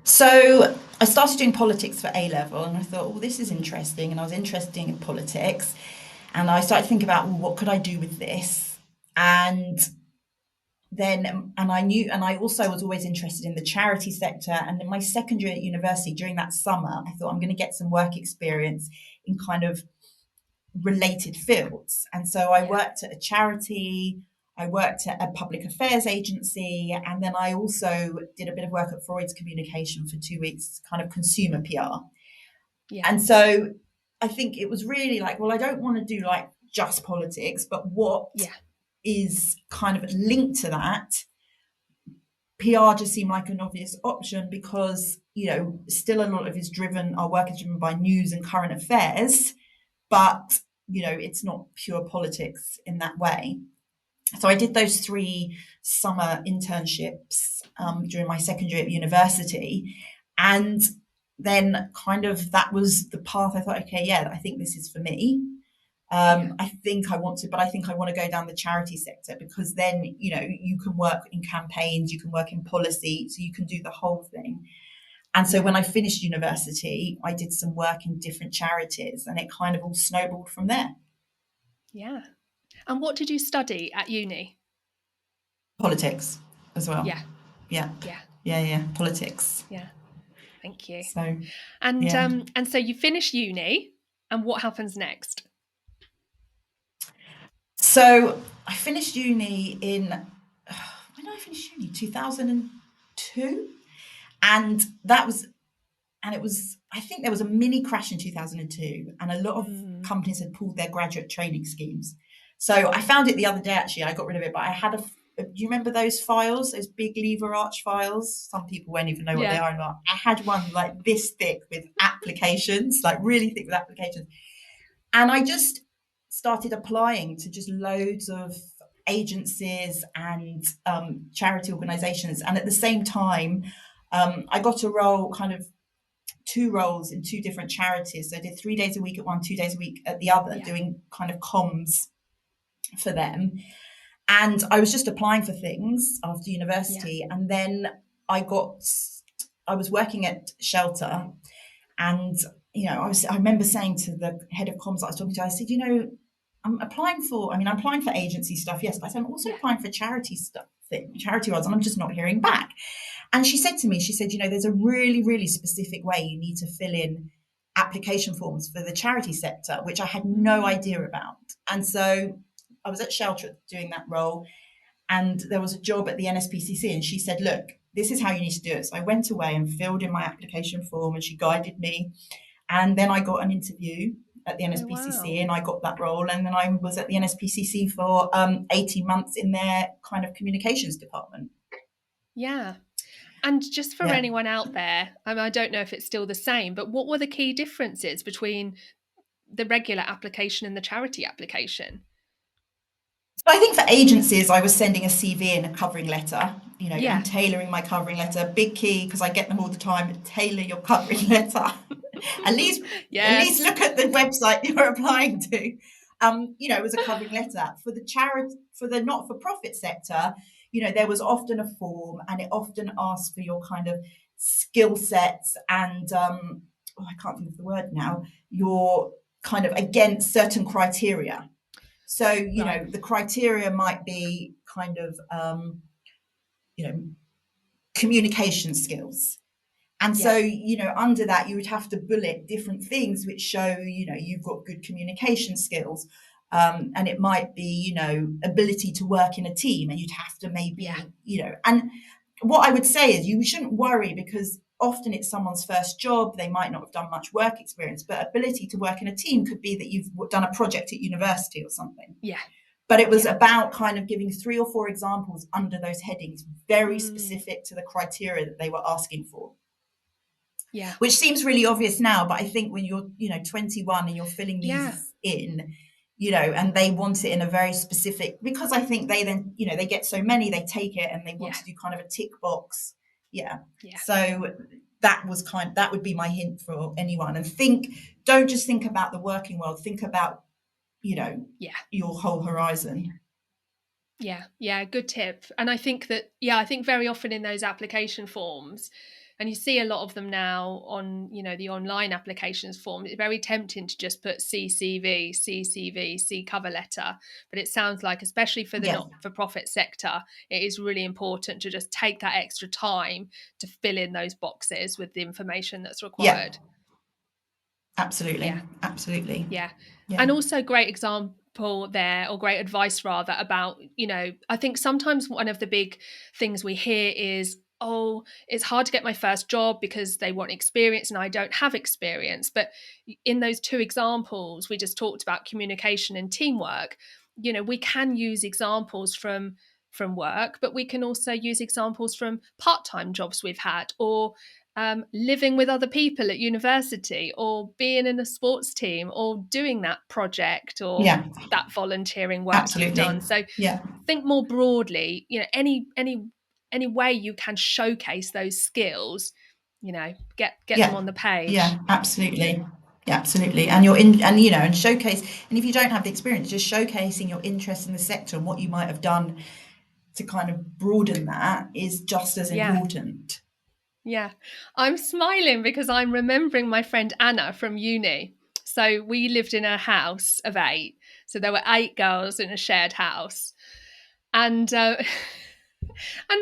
So I started doing politics for A level, and I thought, well, this is Mm. interesting. And I was interested in politics. And I started to think about, well, what could I do with this? And and I knew, and I also was always interested in the charity sector. And in my second year at university, during that summer, I thought I'm going to get some work experience in kind of related fields. And so I Yeah. worked at a charity, I worked at a public affairs agency, and then I also did a bit of work at Freud's Communication for 2 weeks, kind of consumer PR. Yeah. And so I think it was really like, well, I don't want to do like just politics, but what Yeah. is kind of linked to that. PR just seemed like an obvious option because, still a lot of our work is driven by news and current affairs, but, it's not pure politics in that way. So I did those 3 summer internships during my second year at university. And then kind of that was the path. I thought, okay, yeah, I think this is for me. Yeah. I think I want to, but I think I want to go down the charity sector, because then, you can work in campaigns, you can work in policy, so you can do the whole thing. And so Yeah. when I finished university, I did some work in different charities, and it kind of all snowballed from there. Yeah. And what did you study at uni? Politics as well. Yeah. Yeah. Yeah. Yeah. Politics. Yeah. Thank you. So, And yeah. and so you finish uni, and what happens next? So I finished uni in, when did I finish uni? 2002. And that was, and it was, I think there was a mini crash in 2002, and a lot of Mm. companies had pulled their graduate training schemes. So I found it the other day, actually. I got rid of it, but I had do you remember those files, those big lever arch files? Some people won't even know what they Yeah. are anymore. I had one like this thick with applications, like really thick with applications. And I just started applying to just loads of agencies and charity organizations. And at the same time, I got a role, kind of two roles in two different charities. So I did 3 days a week at one, 2 days a week at the other, Yeah. doing kind of comms for them. And I was just applying for things after Yeah. university. And then I got, I was working at shelter, and I remember saying to the head of comms that I was talking to, I said, I'm applying for agency stuff, yes, but I said, I'm also Yeah. applying for charity stuff, charity roles, and I'm just not hearing back. And she said to me, there's a really, really specific way you need to fill in application forms for the charity sector, which I had no idea Mm. about. And so I was at shelter doing that role, and there was a job at the NSPCC, and she said, look, this is how you need to do it. So I went away and filled in my application form, and she guided me. And then I got an interview at the Oh, NSPCC, wow. and I got that role. And then I was at the NSPCC for 18 months in their kind of communications department. Yeah. And just for Yeah. anyone out there, I don't know if it's still the same, but what were the key differences between the regular application and the charity application? So I think for agencies, I was sending a CV and a covering letter, Yeah. and tailoring my covering letter. Big key, because I get them all the time. Tailor your covering letter. at least, at least Yes. look at the website you're applying to. It was a covering letter for the charity, for the not-for-profit sector. There was often a form, and it often asked for your kind of skill sets and I can't think of the word now. Your kind of against certain criteria. So, Right. the criteria might be kind of, you know, communication skills. And so, Yeah. under that, you would have to bullet different things which show, you've got good communication skills. And it might be, ability to work in a team, and you'd have to Yeah. maybe, and what I would say is you shouldn't worry, because often it's someone's first job. They might not have done much work experience, but ability to work in a team could be that you've done a project at university or something. Yeah. But it was Yeah. about kind of giving 3 or 4 examples under those headings, very Mm. specific to the criteria that they were asking for, Yeah. which seems really obvious now. But I think when you're, 21 and you're filling Yeah. these in, and they want it in a very specific, because I think they then, they get so many, they take it and they want Yeah. to do kind of a tick box. Yeah. Yeah. So that would be my hint for anyone. And don't just think about the working world, think about, Yeah. your whole horizon. Yeah, yeah, good tip. And I think that, I think very often in those application forms, and you see a lot of them now on, the online applications form, it's very tempting to just put CCV, CCV, C cover letter. But it sounds like, especially for the Yeah. not-for-profit sector, it is really important to just take that extra time to fill in those boxes with the information that's Yeah. required. Absolutely. Yeah. Absolutely. Yeah. Yeah. And also great example there, or great advice rather, about, I think sometimes one of the big things we hear is, oh, it's hard to get my first job because they want experience and I don't have experience. But in those two examples, we just talked about communication and teamwork. We can use examples from work, but we can also use examples from part-time jobs we've had, or living with other people at university, or being in a sports team, or doing that project, or Yeah. that volunteering work you've Absolutely. done. So Yeah. think more broadly, any way you can showcase those skills get them Yeah, on the page. yeah, absolutely. Yeah, absolutely. And you're in, and and showcase, and if you don't have the experience, just showcasing your interest in the sector and what you might have done to kind of broaden that is just as Yeah. important. Yeah, I'm smiling because I'm remembering my friend Anna from uni. So we lived in a house of 8. So there were 8 girls in a shared house. And and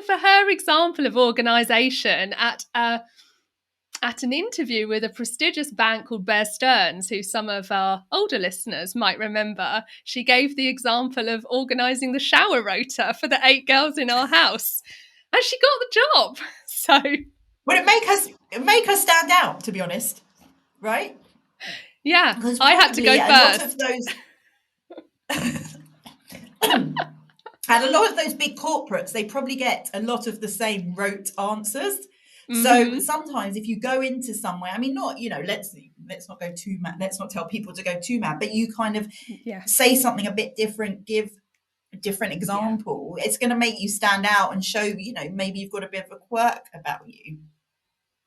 for her example of organisation at an interview with a prestigious bank called Bear Stearns, who some of our older listeners might remember, she gave the example of organising the shower rota for the 8 girls in our house. And she got the job. So Would it make us stand out, to be honest, right? yeah, Because I had to probably go a lot of first. those and a lot of those big corporates, they probably get a lot of the same rote answers. So Mm-hmm. sometimes if you go into somewhere, I mean, not, let's not go too mad, let's not tell people to go too mad, but you kind of Yeah, say something a bit different, give a different yeah, example. It's going to make you stand out and show, maybe you've got a bit of a quirk about you.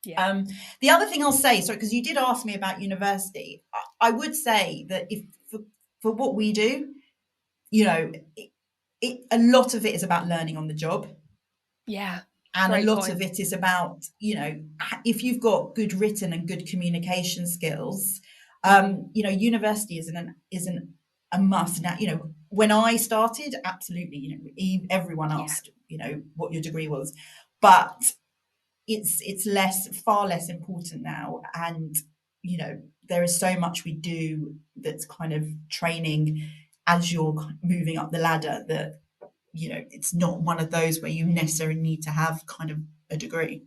yeah, Um, the other thing I'll say, sorry, because you did ask me about university, I would say that if for what we do, a lot of it is about learning on the job. yeah. And a Great lot point. of it is about, if you've got good written and good communication skills, Mm, university isn't a must. Now, when I started, absolutely, everyone yeah, asked, what your degree was, but it's far less important now. And, there is so much we do that's kind of training as you're moving up the ladder that it's not one of those where you necessarily need to have kind of a degree.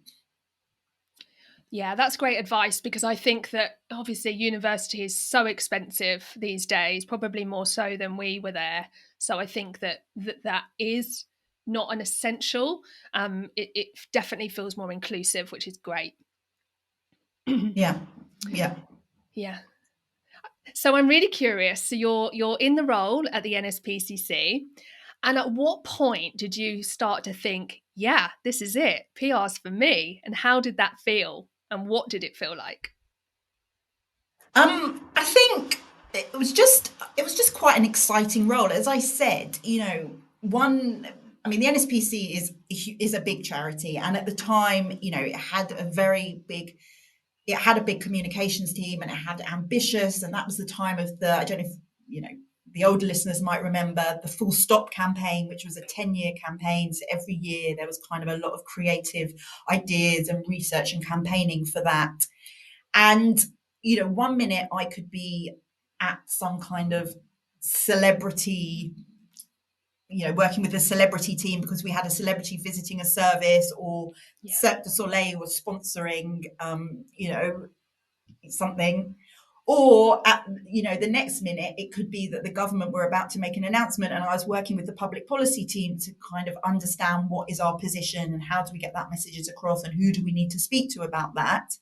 yeah. That's great advice because I think that obviously university is so expensive these days, probably more so than we were there. So I think that is not an essential. It definitely feels more inclusive, which is great. Yeah, yeah. Yeah. So I'm really curious. So you're in the role at the NSPCC, and at what point did you start to think, yeah, this is it, PR's for me? And how did that feel? And what did it feel like? I think it was just quite an exciting role. As I said, one. I mean, the NSPC is a big charity, and at the time, it had a big communications team, and it had ambitious, and that was the time of I don't know if the older listeners might remember the Full Stop campaign, which was a 10-year campaign. So every year there was kind of a lot of creative ideas and research and campaigning for that. And, one minute I could be at some kind of celebrity, working with a celebrity team because we had a celebrity visiting a service, or Yeah, Cirque du Soleil was sponsoring, something. Or the next minute, it could be that the government were about to make an announcement, and I was working with the public policy team to kind of understand what is our position and how do we get that messages across and who do we need to speak to about that.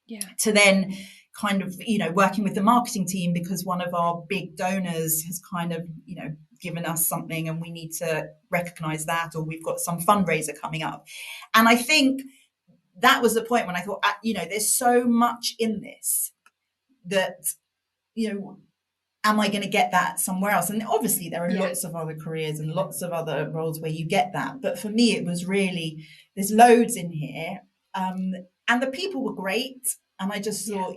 yeah, To then kind of, working with the marketing team because one of our big donors has kind of, given us something and we need to recognize that, or we've got some fundraiser coming up. And I think that was the point when I thought, there's so much in this that, you know, am I going to get that somewhere else? And obviously, there are yeah, lots of other careers and lots of other roles where you get that. But for me, it was really, there's loads in here. And the people were great. And I just yeah, thought,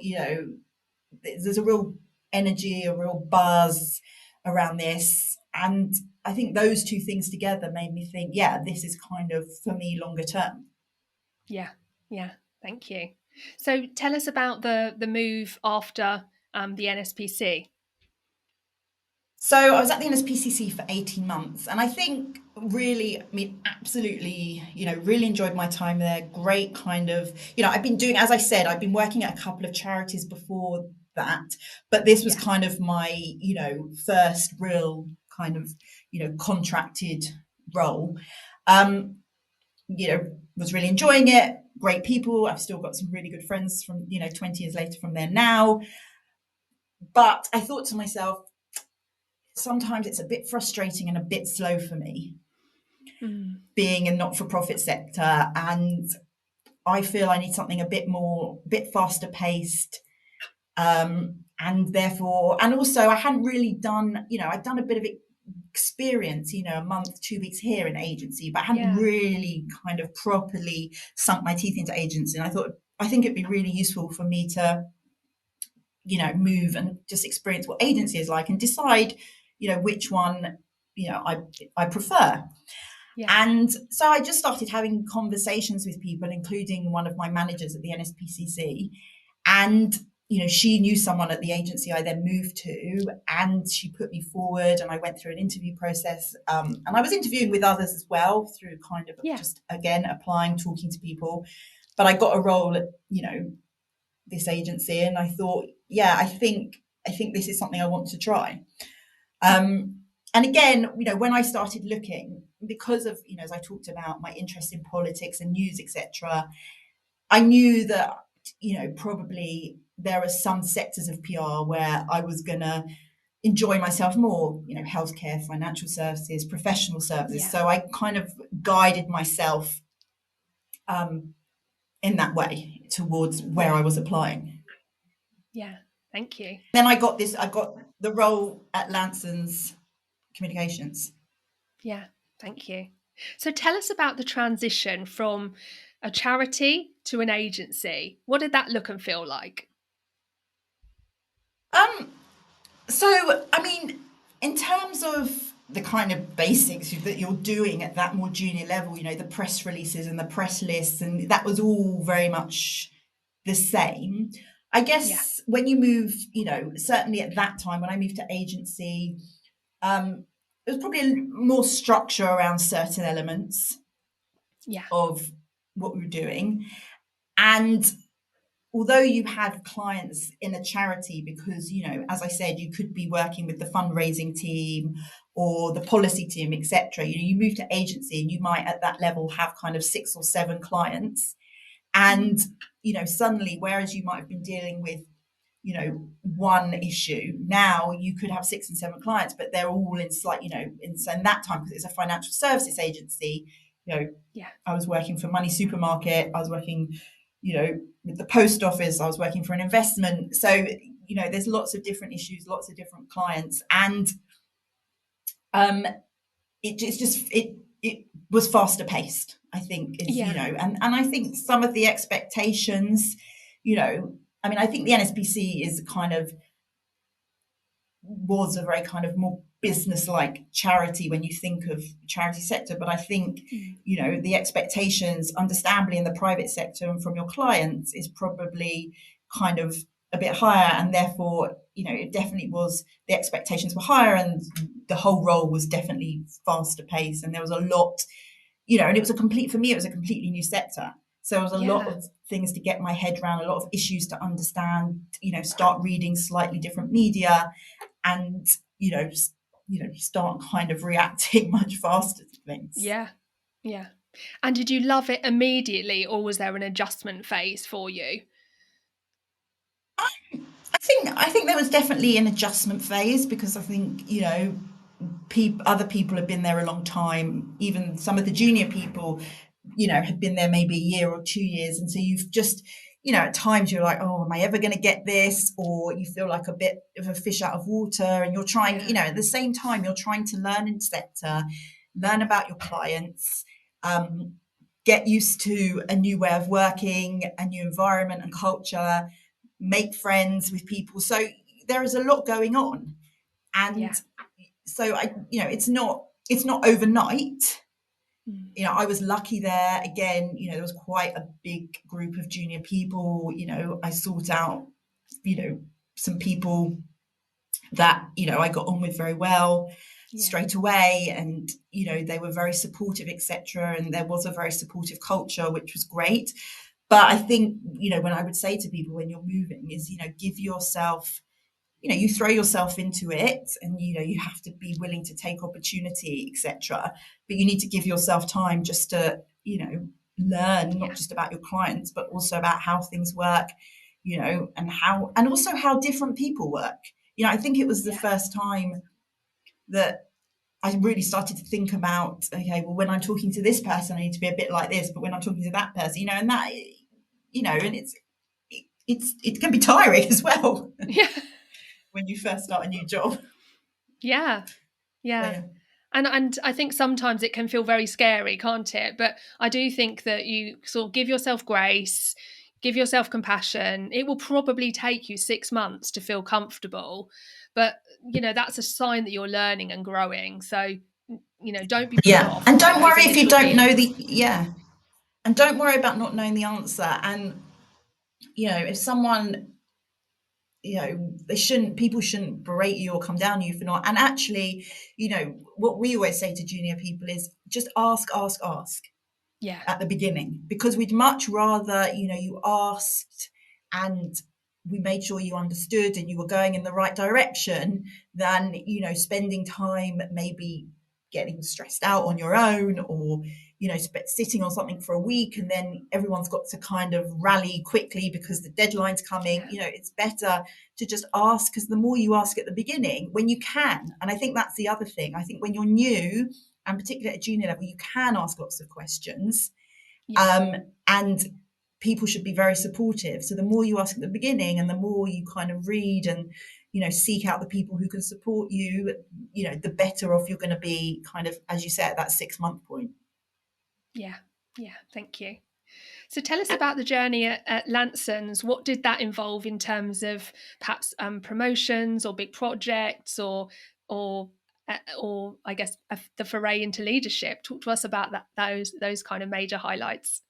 there's a real energy, a real buzz around this. And I think those two things together made me think, yeah, this is kind of for me longer term. yeah, yeah. Thank you. So tell us about the move after the NSPC. So I was at the NSPCC for 18 months, and I think really, I mean, absolutely, really enjoyed my time there. Great kind of, I've been doing, as I said, I've been working at a couple of charities before that, but this was Yeah, kind of my, first real kind of, contracted role. Um, was really enjoying it. Great people. I've still got some really good friends from, 20 years later from there now. But I thought to myself, sometimes it's a bit frustrating and a bit slow for me mm, being a not-for-profit sector. And I feel I need something a bit faster paced. And therefore, and also I hadn't really done, I'd done a bit of experience, a month, 2 weeks here in agency, but I hadn't Yeah. really kind of properly sunk my teeth into agency. And I think it'd be really useful for me to, move and just experience what agency is like and decide, which one, I prefer. Yeah. And so I just started having conversations with people, including one of my managers at the NSPCC. And, she knew someone at the agency I then moved to, and she put me forward, and I went through an interview process. And I was interviewing with others as well through kind of Yeah. just, again, applying, talking to people. But I got a role at, this agency, and I thought, yeah, I think this is something I want to try. And again, when I started looking, because of, as I talked about, my interest in politics and news, etc., I knew that, probably there are some sectors of PR where I was going to enjoy myself more, healthcare, financial services, professional services. Yeah. So I kind of guided myself in that way towards where Yeah. I was applying. Yeah. Thank you. Then I got the role at Lanson's Communications. Yeah. Thank you. So tell us about the transition from a charity to an agency. What did that look and feel like? Um, So, I mean, in terms of the kind of basics that you're doing at that more junior level, the press releases and the press lists, and that was all very much the same. I Yeah. guess when you move, certainly at that time when I moved to agency, there was probably more structure around certain elements Yeah. of what we were doing. And although you had clients in a charity, because as I said, you could be working with the fundraising team or the policy team, etc., you move to agency and you might at that level have kind of 6 or 7 clients. And suddenly, whereas you might have been dealing with one issue, now you could have 6 and 7 clients, but they're all in slight, so in that time, because it's a financial services agency, Yeah. I was working for Money Supermarket, I was working, with the post office, I was working for an investment. So, there's lots of different issues, lots of different clients. And um, it was faster paced, I think, is, Yeah. and I think some of the expectations, I mean, I think the NSPC is kind of was a very kind of more business-like charity when you think of charity sector. But I think, Mm. the expectations, understandably, in the private sector and from your clients is probably kind of a bit higher, and therefore, it definitely was, the expectations were higher, and the whole role was definitely faster paced, and there was a lot, and it was for me, it was a completely new sector. So there was a lot Yeah. of things to get my head around, a lot of issues to understand, start reading slightly different media, and start kind of reacting much faster to things. Yeah. Yeah. And did you love it immediately, or was there an adjustment phase for you? I think there was definitely an adjustment phase, because I think other people have been there a long time. Even some of the Yeah. junior people, have been there maybe a year or 2 years, and so you've just, at times you're like, oh, am I ever going to get this? Or you feel like a bit of a fish out of water, and you're trying, Yeah. at the same time you're trying to learn in sector, learn about your clients, um, get used to a new way of working, a new environment and culture, make friends with people. So there is a lot going on, and Yeah. so it's not overnight. Mm. I was lucky there. Again, there was quite a big group of junior people. I sought out, some people that, I got on with very well Yeah. straight away, and they were very supportive, etc., and there was a very supportive culture, which was great. But I think, when I would say to people when you're moving is, give yourself, you throw yourself into it, and you have to be willing to take opportunity, etc., but you need to give yourself time just to, learn, not Yeah. just about your clients, but also about how things work, and also how different people work. I think it was the Yeah. first time that I really started to think about, okay, well, when I'm talking to this person, I need to be a bit like this, but when I'm talking to that person, and that, and it can be tiring as well Yeah. when you first start a new job. Yeah. So, Yeah. yeah. And I think sometimes it can feel very scary, can't it? But I do think that you sort of give yourself grace, give yourself compassion. It will probably take you 6 months to feel comfortable, but that's a sign that you're learning and growing. So, don't be put Yeah. off And by don't those worry if you initial don't know feelings. and don't worry about not knowing the answer. And, if someone, people shouldn't berate you or come down on you for not. And actually, what we always say to junior people is just ask, ask, ask Yeah. at the beginning, because we'd much rather, you asked and we made sure you understood and you were going in the right direction than, spending time maybe getting stressed out on your own, or, sitting on something for a week and then everyone's got to kind of rally quickly because the deadline's coming. Yeah. It's better to just ask, because the more you ask at the beginning, when you can, and I think that's the other thing. I think when you're new, and particularly at a junior level, you can ask lots of questions, Yeah. and people should be very supportive. So the more you ask at the beginning and the more you kind of read and, seek out the people who can support you, the better off you're going to be, kind of, as you said, at that 6 month point. Yeah. Yeah. Thank you. So tell us about the journey at Lanson's. What did that involve in terms of perhaps promotions or big projects, or I guess the foray into leadership? Talk to us about those kind of major highlights.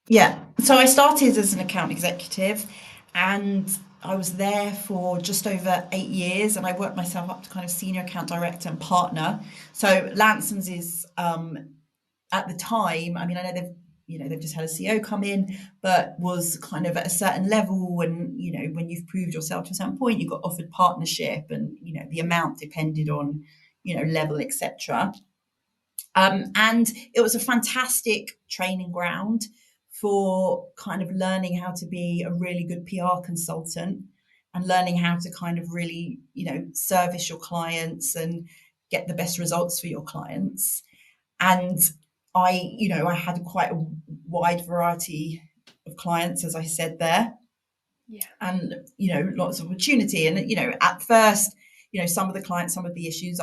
Yeah. So I started as an account executive, and I was there for just over 8 years, and I worked myself up to kind of senior account director and partner. So Lanson's is, at the time, I mean, I know they've just had a CEO come in, but was kind of at a certain level. And, when you've proved yourself to a certain point, you got offered partnership, and, the amount depended on, level, etc. And it was a fantastic training ground for kind of learning how to be a really good PR consultant, and learning how to kind of really, service your clients and get the best results for your clients. And I had quite a wide variety of clients, as I said there, Yeah. and, lots of opportunity. And, at first, some of the clients, some of the issues,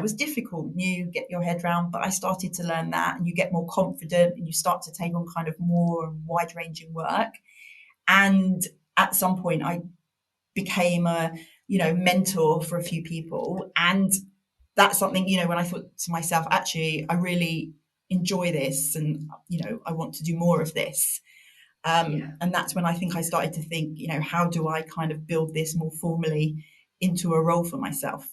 was difficult, new, get your head around, but I started to learn that, and you get more confident and you start to take on kind of more wide ranging work. And at some point, I became a, mentor for a few people. And that's something, when I thought to myself, actually, I really enjoy this, and, I want to do more of this. Yeah. And that's when I think I started to think, how do I kind of build this more formally into a role for myself?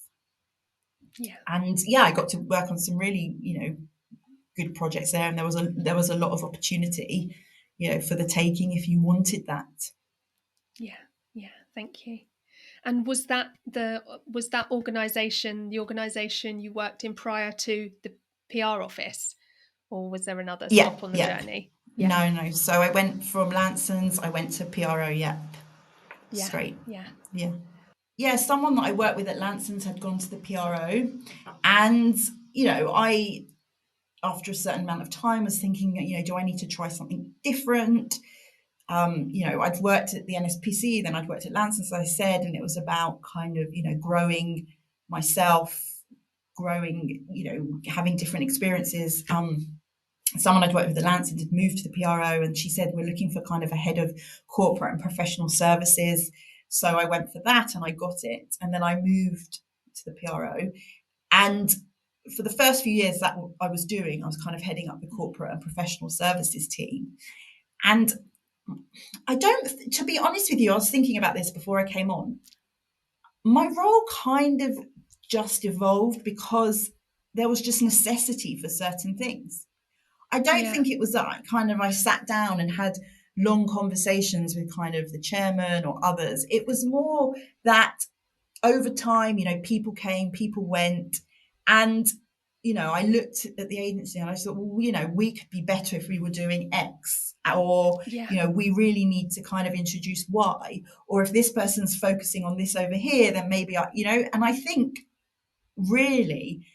Yeah. And yeah, I got to work on some really, good projects there, and there was a lot of opportunity, for the taking if you wanted that. Yeah. Yeah. Thank you. And was that organization the organization you worked in prior to the PR office, or was there another Yeah, stop on the yeah. journey? Yeah. No, no. So I went from Lanson's, I went to PRO, yeah, Yeah. straight. Yeah. Yeah. Yeah, someone that I worked with at Lanson's had gone to the PRO, and, I, after a certain amount of time, was thinking, do I need to try something different? I'd worked at the NSPC, then I'd worked at Lanson's, as I said, and it was about kind of, growing myself, growing, having different experiences. Someone I'd worked with at Lansing had moved to the PRO, and she said, we're looking for kind of a head of corporate and professional services. So I went for that and I got it. And then I moved to the PRO. And for the first few years that I was doing, I was kind of heading up the corporate and professional services team. And to be honest with you, I was thinking about this before I came on. My role kind of just evolved because there was just necessity for certain things. I don't Yeah. think it was that I sat down and had long conversations with kind of the chairman or others. It was more that over time, people came, people went, and, I looked at the agency and I thought, well, we could be better if we were doing X, or, Yeah. we really need to kind of introduce Y, or if this person's focusing on this over here, then maybe and I think really,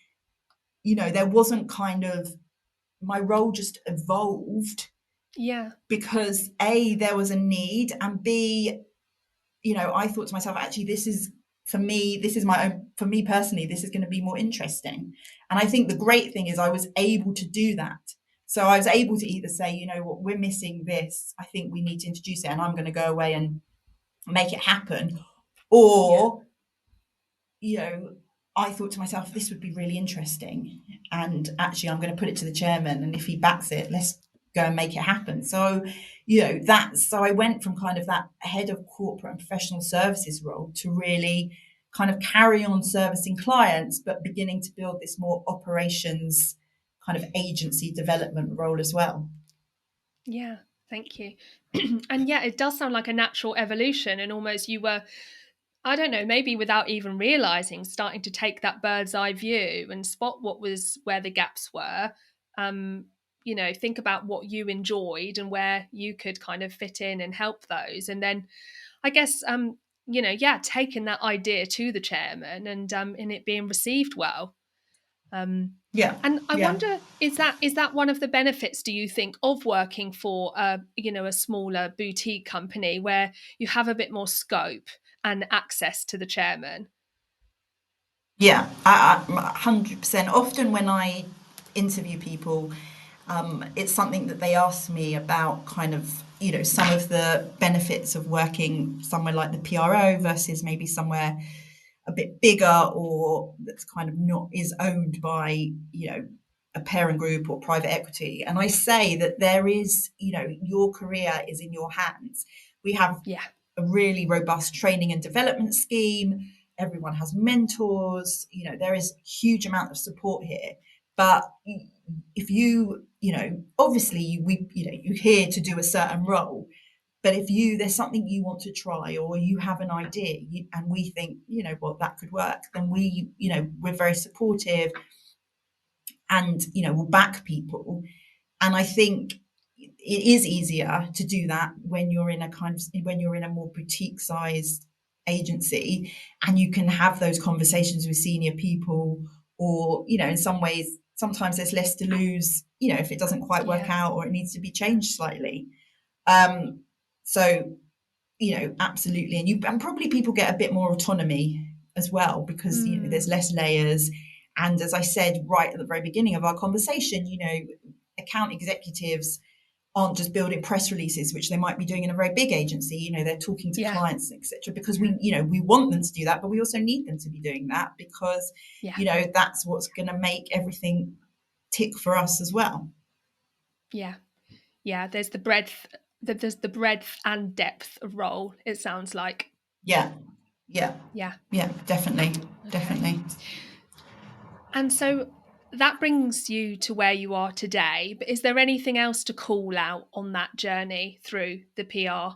there wasn't kind of, my role just evolved Yeah. because A, there was a need, and B, I thought to myself, actually, this is for me, this is my own, for me personally, this is going to be more interesting. And I think the great thing is I was able to do that. So I was able to either say, you know what, we're missing this. I think we need to introduce it, and I'm going to go away and make it happen. Yeah. Or, you know, I thought to myself, this would be really interesting. And actually, I'm going to put it to the chairman. And if he backs it, let's go and make it happen. So, so I went from kind of that head of corporate and professional services role to really kind of carry on servicing clients, but beginning to build this more operations kind of agency development role as well. Yeah. Thank you. And yeah, it does sound like a natural evolution, and almost you were, I don't know, maybe without even realizing, starting to take that bird's eye view and spot what was where the gaps were. Um, think about what you enjoyed and where you could kind of fit in and help those. And then I guess, yeah, taking that idea to the chairman and it being received well. Um, Yeah, and I yeah. wonder, is that one of the benefits, do you think, of working for a smaller boutique company where you have a bit more scope and access to the chairman? Yeah, 100%. Often when I interview people, it's something that they ask me about kind of, some of the benefits of working somewhere like the PRO versus maybe somewhere a bit bigger or that's kind of not is owned by, a parent group or private equity. And I say that there is, your career is in your hands. We have Yeah, a really robust training and development scheme. Everyone has mentors. There is a huge amount of support here. But if obviously you're here to do a certain role. But if there's something you want to try or you have an idea and we think, well, that could work, then we're very supportive and, we'll back people. And I think it is easier to do that when you're in a more boutique sized agency and you can have those conversations with senior people, or in some ways sometimes there's less to lose, if it doesn't quite work yeah. out or it needs to be changed slightly. So absolutely. And probably people get a bit more autonomy as well because, there's Mm, less layers. And as I said right at the very beginning of our conversation, account executives aren't just building press releases, which they might be doing in a very big agency. They're talking to yeah, clients, etc. Because we want them to do that, but we also need them to be doing that because, yeah, that's what's going to make everything tick for us as well. yeah, yeah. There's the breadth and depth of role, it sounds like. Yeah, yeah, Yeah. yeah, definitely, Okay. definitely. And so that brings you to where you are today. But is there anything else to call out on that journey through the PRO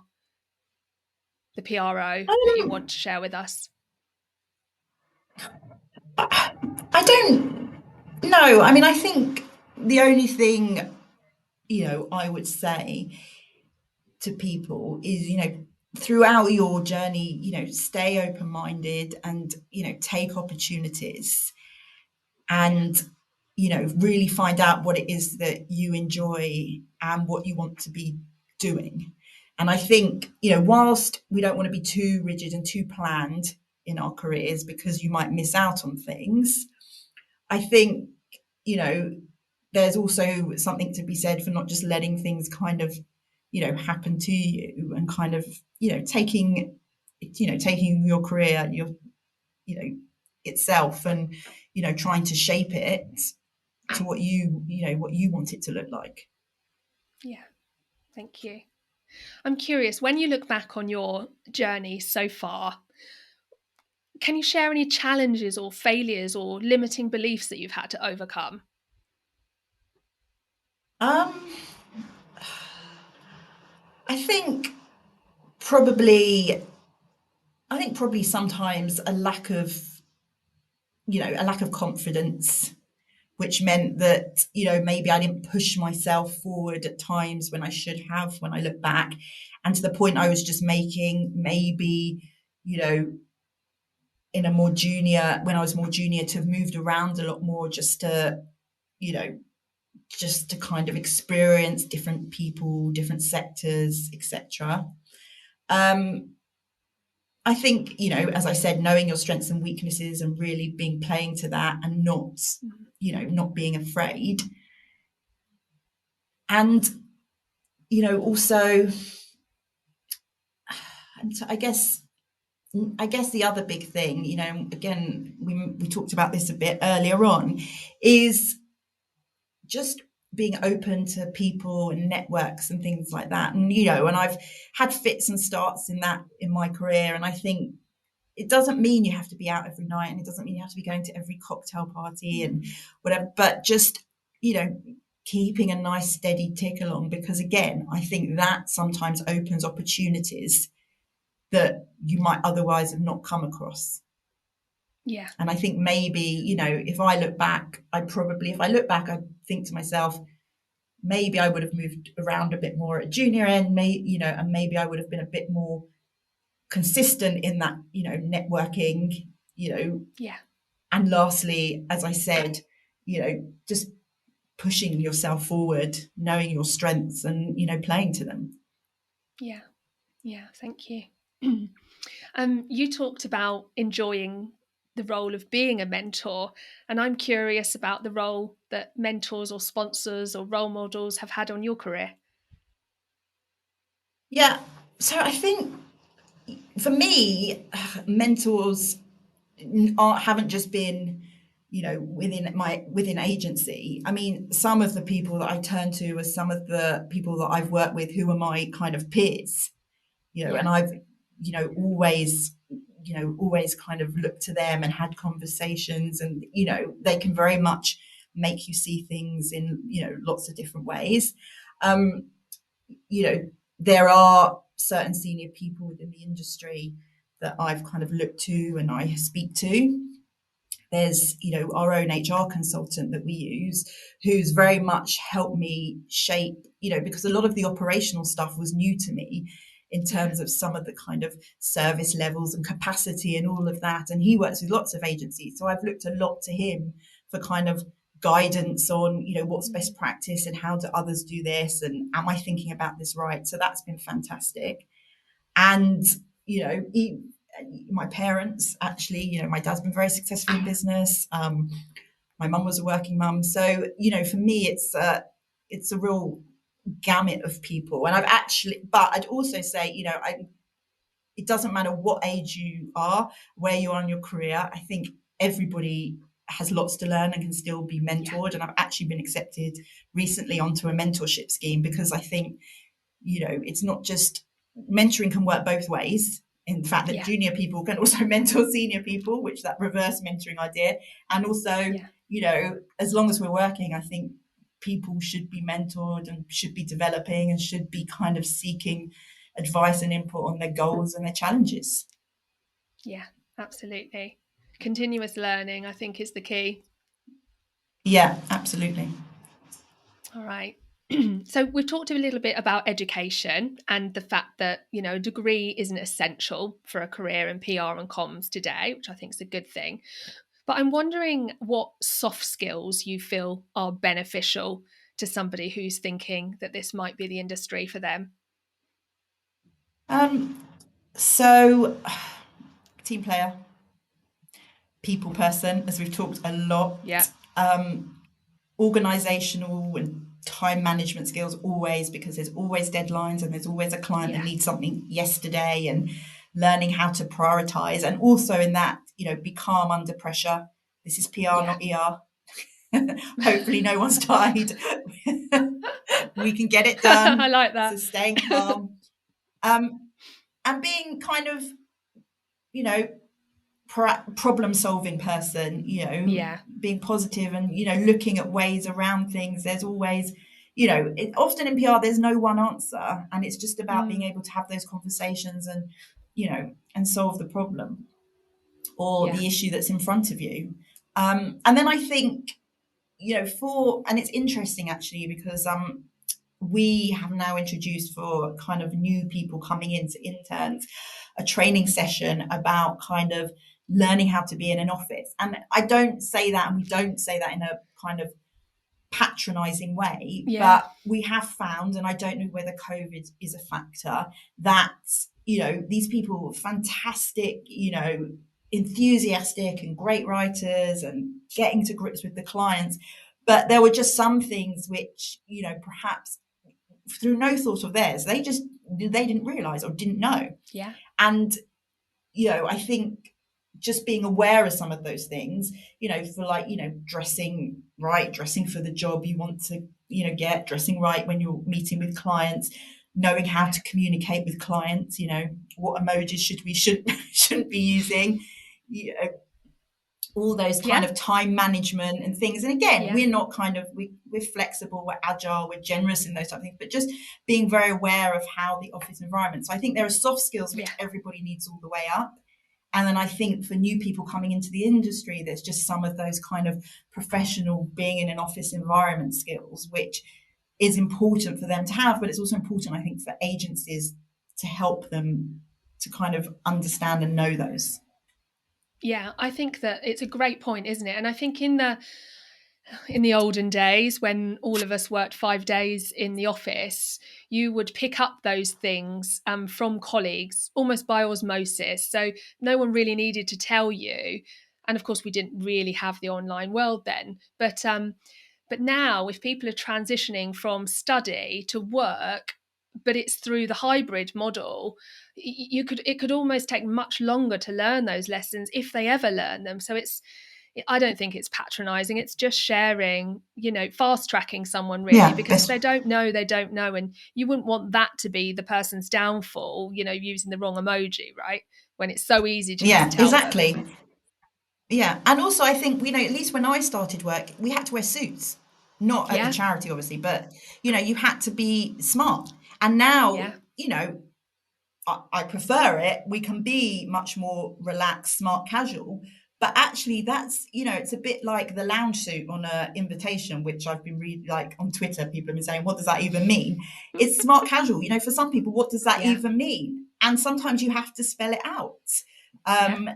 that you want Um, to share with us? I don't know. I mean, I think the only thing, I would say to people is, throughout your journey, stay open minded and, take opportunities Yeah, and, really find out what it is that you enjoy and what you want to be doing. And I think, whilst we don't want to be too rigid and too planned in our careers because you might miss out on things, I think, you know, there's also something to be said for not just letting things kind of, happen to you and kind of, taking your career, you know, itself and, trying to shape it to what you want it to look like. yeah. Thank you. I'm curious, when you look back on your journey so far, can you share any challenges or failures or limiting beliefs that you've had to overcome? Um, I think probably, probably sometimes a lack of confidence, which meant that, maybe I didn't push myself forward at times when I should have when I look back. And to the point I was just making, maybe, you know, when I was more junior, to have moved around a lot more just to, you know, just to kind of experience different people, different sectors, etc. Um, I think, as I said, knowing your strengths and weaknesses and really being playing to that and not, Mhm. not being afraid. And, also, and so I guess the other big thing, again, we talked about this a bit earlier on, is just being open to people and networks and things like that. And I've had fits and starts in that in my career, and I think it doesn't mean you have to be out every night, and it doesn't mean you have to be going to every cocktail party and whatever, but just, keeping a nice steady tick along, because again, I think that sometimes opens opportunities that you might otherwise have not come across. Yeah. And I think maybe, if I look back, I think to myself, maybe I would have moved around a bit more at junior end, and maybe I would have been a bit more consistent in that, networking, Yeah. and lastly, as I said, just pushing yourself forward, knowing your strengths and, playing to them. Yeah. Yeah. Thank you. You talked about enjoying the role of being a mentor, and I'm curious about the role that mentors or sponsors or role models have had on your career. Yeah. So I think for me, mentors haven't just been, within agency. I mean, some of the people that I turn to are some of the people that I've worked with who are my kind of peers, Yeah. and I've, always, always kind of looked to them and had conversations, and, they can very much make you see things in, lots of different ways. Um, you know, there are certain senior people within the industry that I've kind of looked to and I speak to. There's, our own HR consultant that we use, who's very much helped me shape, because a lot of the operational stuff was new to me in Yeah. terms of some of the kind of service levels and capacity and all of that. And he works with lots of agencies. So I've looked a lot to him for kind of guidance on, what's best practice and how do others do this, and am I thinking about this right? So that's been fantastic. And, my parents, actually, my dad's been very successful in business. My mum was a working mum. So, for me, it's a real gamut of people. And but I'd also say, it doesn't matter what age you are, where you are in your career. I think everybody has lots to learn and can still be Yeah. mentored. And I've actually been accepted recently onto a mentorship scheme, because I think, it's not just mentoring can work both ways. In fact, that Yeah. junior people can also mentor senior people, which that reverse mentoring idea. And also, Yeah. as long as we're working, I think people should be mentored and should be developing and should be kind of seeking advice and input on their goals and their challenges. Yeah. Absolutely. Continuous learning, I think, is the key. Yeah, absolutely. All right. So we've talked a little bit about education and the fact that, a degree isn't essential for a career in PR and comms today, which I think is a good thing. But I'm wondering what soft skills you feel are beneficial to somebody who's thinking that this might be the industry for them. Um, so, team player, people person, as we've talked a lot. Yeah. Organizational and time management skills, always, because there's always deadlines and there's always a client that Yeah. needs something yesterday, and learning how to prioritize, and also in that, be calm under pressure. This is PR, Yeah. not ER. Hopefully no one's died. We can get it I done. like So that. staying calm, and being kind of, you know problem solving person, Yeah. being positive and, looking at ways around things. There's always, often in PR, there's no one answer. And it's just about being Mm. able to have those conversations and, and solve the problem or Yeah. the issue that's in front of you. And then I think, and it's interesting actually, because we have now introduced for kind of new people coming into interns a training session about kind of learning how to be in an office. And I don't say that, and we don't say that in a kind of patronizing way, Yeah. but we have found, and I don't know whether COVID is a factor, that, these people are fantastic, enthusiastic and great writers and getting to grips with the clients. But there were just some things which, perhaps through no thought of theirs, they didn't realize or didn't know. Yeah. And, I think just being aware of some of those things, for like, dressing right, dressing for the job you want to, get, dressing right when you're meeting with clients, knowing how to communicate with clients, what emojis shouldn't be using, all those kind Yeah. of time management and things. And again, Yeah. we're not we're flexible, we're agile, we're generous in those type of things, but just being very aware of how the office environment. So I think there are soft skills which Yeah. everybody needs all the way up. And then I think for new people coming into the industry, there's just some of those kind of professional being in an office environment skills, which is important for them to have, but it's also important, I think, for agencies to help them to kind of understand and know those. Yeah, I think that it's a great point, isn't it? And I think in the olden days when all of us worked 5 days in the office, you would pick up those things from colleagues almost by osmosis. So no one really needed to tell you. And of course, we didn't really have the online world then. But now, if people are transitioning from study to work, but it's through the hybrid model, it could almost take much longer to learn those lessons if they ever learn them. So I don't think it's patronizing. It's just sharing, fast tracking someone really, Yeah, because if they don't know, they don't know. And you wouldn't want that to be the person's downfall, using the wrong emoji, right? When it's so easy to just yeah, tell them. exactly. Yeah, and also I think, at least when I started work, we had to wear suits, not at the Yeah. charity, obviously, but you had to be smart. And now, Yeah. I prefer it. We can be much more relaxed, smart, casual. But actually, that's, it's a bit like the lounge suit on a invitation, which I've been reading, like on Twitter, people have been saying, what does that even mean? It's smart casual. For some people, what does that Yeah. even mean? And sometimes you have to spell it out. Yeah. Um,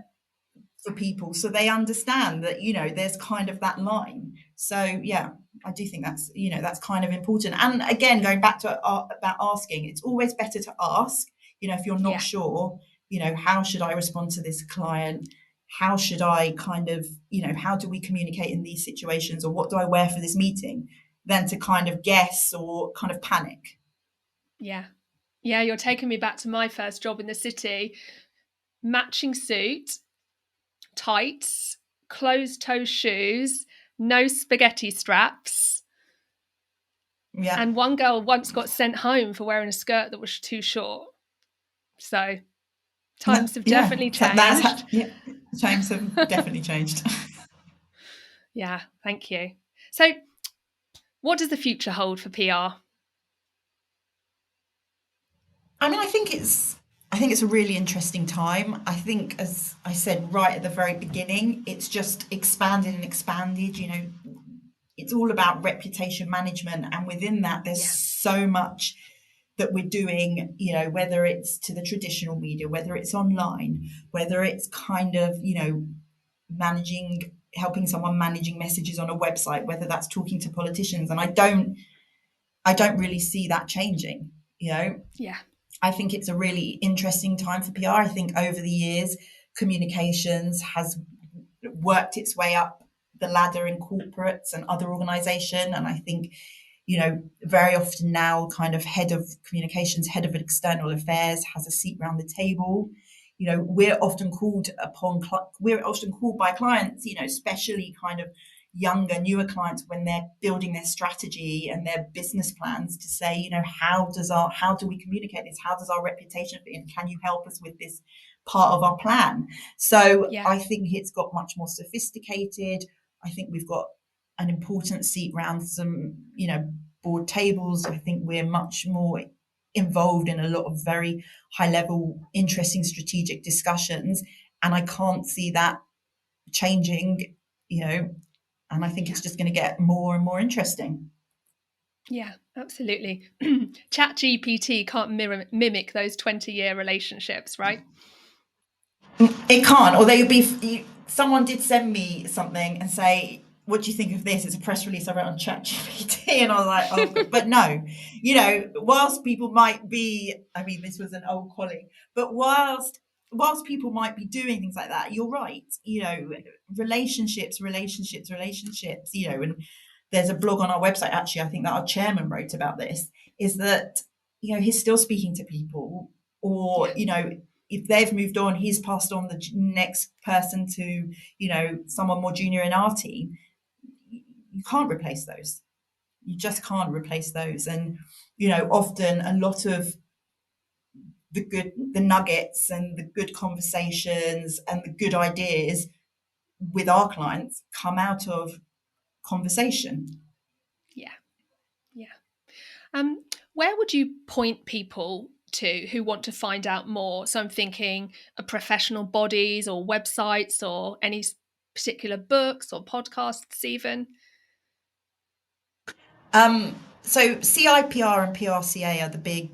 for people so they understand that there's kind of that line. So yeah, I do think that's kind of important. And again, going back to about asking, it's always better to ask, if you're not Yeah. sure, how should I respond to this client, how should I kind of, how do we communicate in these situations, or what do I wear for this meeting, than to kind of guess or kind of panic. Yeah. Yeah. You're taking me back to my first job in the city. Matching suit, tights, closed toe shoes, no spaghetti straps. Yeah, And one girl once got sent home for wearing a skirt that was too short. So times have yeah, definitely that's changed. yeah, times have definitely changed. Yeah, thank you. So, what does the future hold for PR? I mean, I think it's a really interesting time. I think, as I said right at the very beginning, it's just expanded and expanded. It's all about reputation management, and within that, there's Yeah, so much that we're doing. Whether it's to the traditional media, whether it's online, whether it's kind of helping someone managing messages on a website, whether that's talking to politicians, and I don't really see that changing. You know, yeah, I think it's a really interesting time for PR. I think over the years, communications has worked its way up the ladder in corporates and other organization. And I think, very often now kind of head of communications, head of external affairs has a seat around the table. We're often called by clients, especially kind of younger, newer clients when they're building their strategy and their business plans to say, how do we communicate this? How does our reputation fit in? Can you help us with this part of our plan? So yeah, I think it's got much more sophisticated. I think we've got an important seat around some, board tables. I think we're much more involved in a lot of very high level, interesting strategic discussions. And I can't see that changing, and I think yeah, it's just going to get more and more interesting. yeah, absolutely. Chat GPT can't mimic those 20-year relationships, right? It can't, although someone did send me something and say, what do you think of this? It's a press release I wrote on ChatGPT. And I was like, oh, God. But no, you know, whilst people might be, I mean, this was an old colleague, but whilst people might be doing things like that, you're right. You know, relationships, you know, and there's a blog on our website, actually, I think that our chairman wrote about this, is that, you know, he's still speaking to people, or, Yeah. you know, if they've moved on, he's passed on the next person to, you know, someone more junior in our team. You can't replace those. You just can't replace those. And, you know, often a lot of the nuggets and the good conversations and the good ideas with our clients come out of conversation. Yeah. Yeah. Where would you point people to who want to find out more? So I'm thinking of professional bodies or websites or any particular books or podcasts even. So CIPR and PRCA are the big